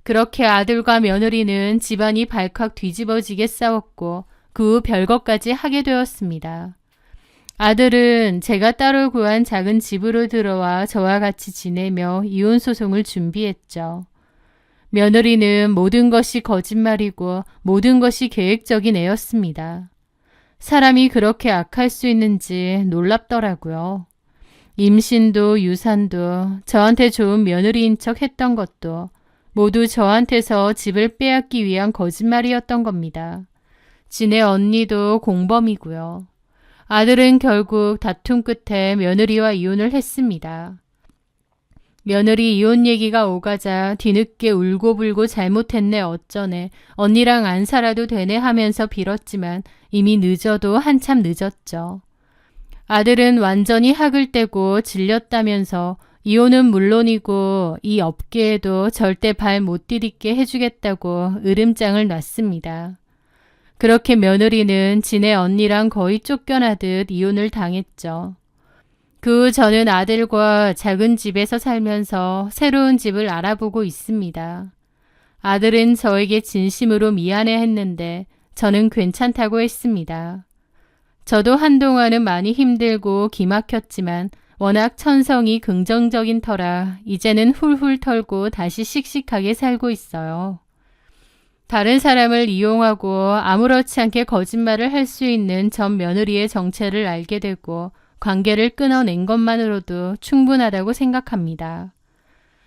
그렇게 아들과 며느리는 집안이 발칵 뒤집어지게 싸웠고 그 후 별것까지 하게 되었습니다. 아들은 제가 따로 구한 작은 집으로 들어와 저와 같이 지내며 이혼소송을 준비했죠. 며느리는 모든 것이 거짓말이고 모든 것이 계획적인 애였습니다. 사람이 그렇게 악할 수 있는지 놀랍더라고요. 임신도 유산도 저한테 좋은 며느리인 척 했던 것도 모두 저한테서 집을 빼앗기 위한 거짓말이었던 겁니다. 지네 언니도 공범이고요. 아들은 결국 다툼 끝에 며느리와 이혼을 했습니다. 며느리 이혼 얘기가 오가자 뒤늦게 울고불고 잘못했네 어쩌네 언니랑 안 살아도 되네 하면서 빌었지만 이미 늦어도 한참 늦었죠. 아들은 완전히 학을 떼고 질렸다면서 이혼은 물론이고 이 업계에도 절대 발 못 디딛게 해주겠다고 으름장을 놨습니다. 그렇게 며느리는 지네 언니랑 거의 쫓겨나듯 이혼을 당했죠. 그 후 저는 아들과 작은 집에서 살면서 새로운 집을 알아보고 있습니다. 아들은 저에게 진심으로 미안해했는데 저는 괜찮다고 했습니다. 저도 한동안은 많이 힘들고 기막혔지만 워낙 천성이 긍정적인 터라 이제는 훌훌 털고 다시 씩씩하게 살고 있어요. 다른 사람을 이용하고 아무렇지 않게 거짓말을 할 수 있는 전 며느리의 정체를 알게 되고 관계를 끊어낸 것만으로도 충분하다고 생각합니다.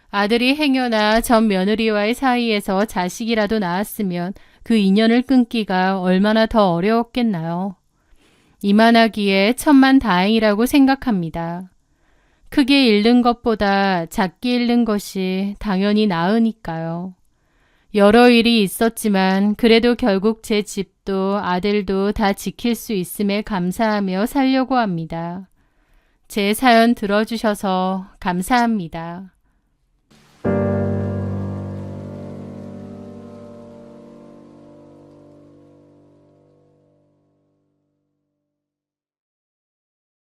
아들이 행여나 전 며느리와의 사이에서 자식이라도 낳았으면 그 인연을 끊기가 얼마나 더 어려웠겠나요? 이만하기에 천만다행이라고 생각합니다. 크게 잃는 것보다 작게 잃는 것이 당연히 나으니까요. 여러 일이 있었지만 그래도 결국 제 집도 아들도 다 지킬 수 있음에 감사하며 살려고 합니다. 제 사연 들어주셔서 감사합니다.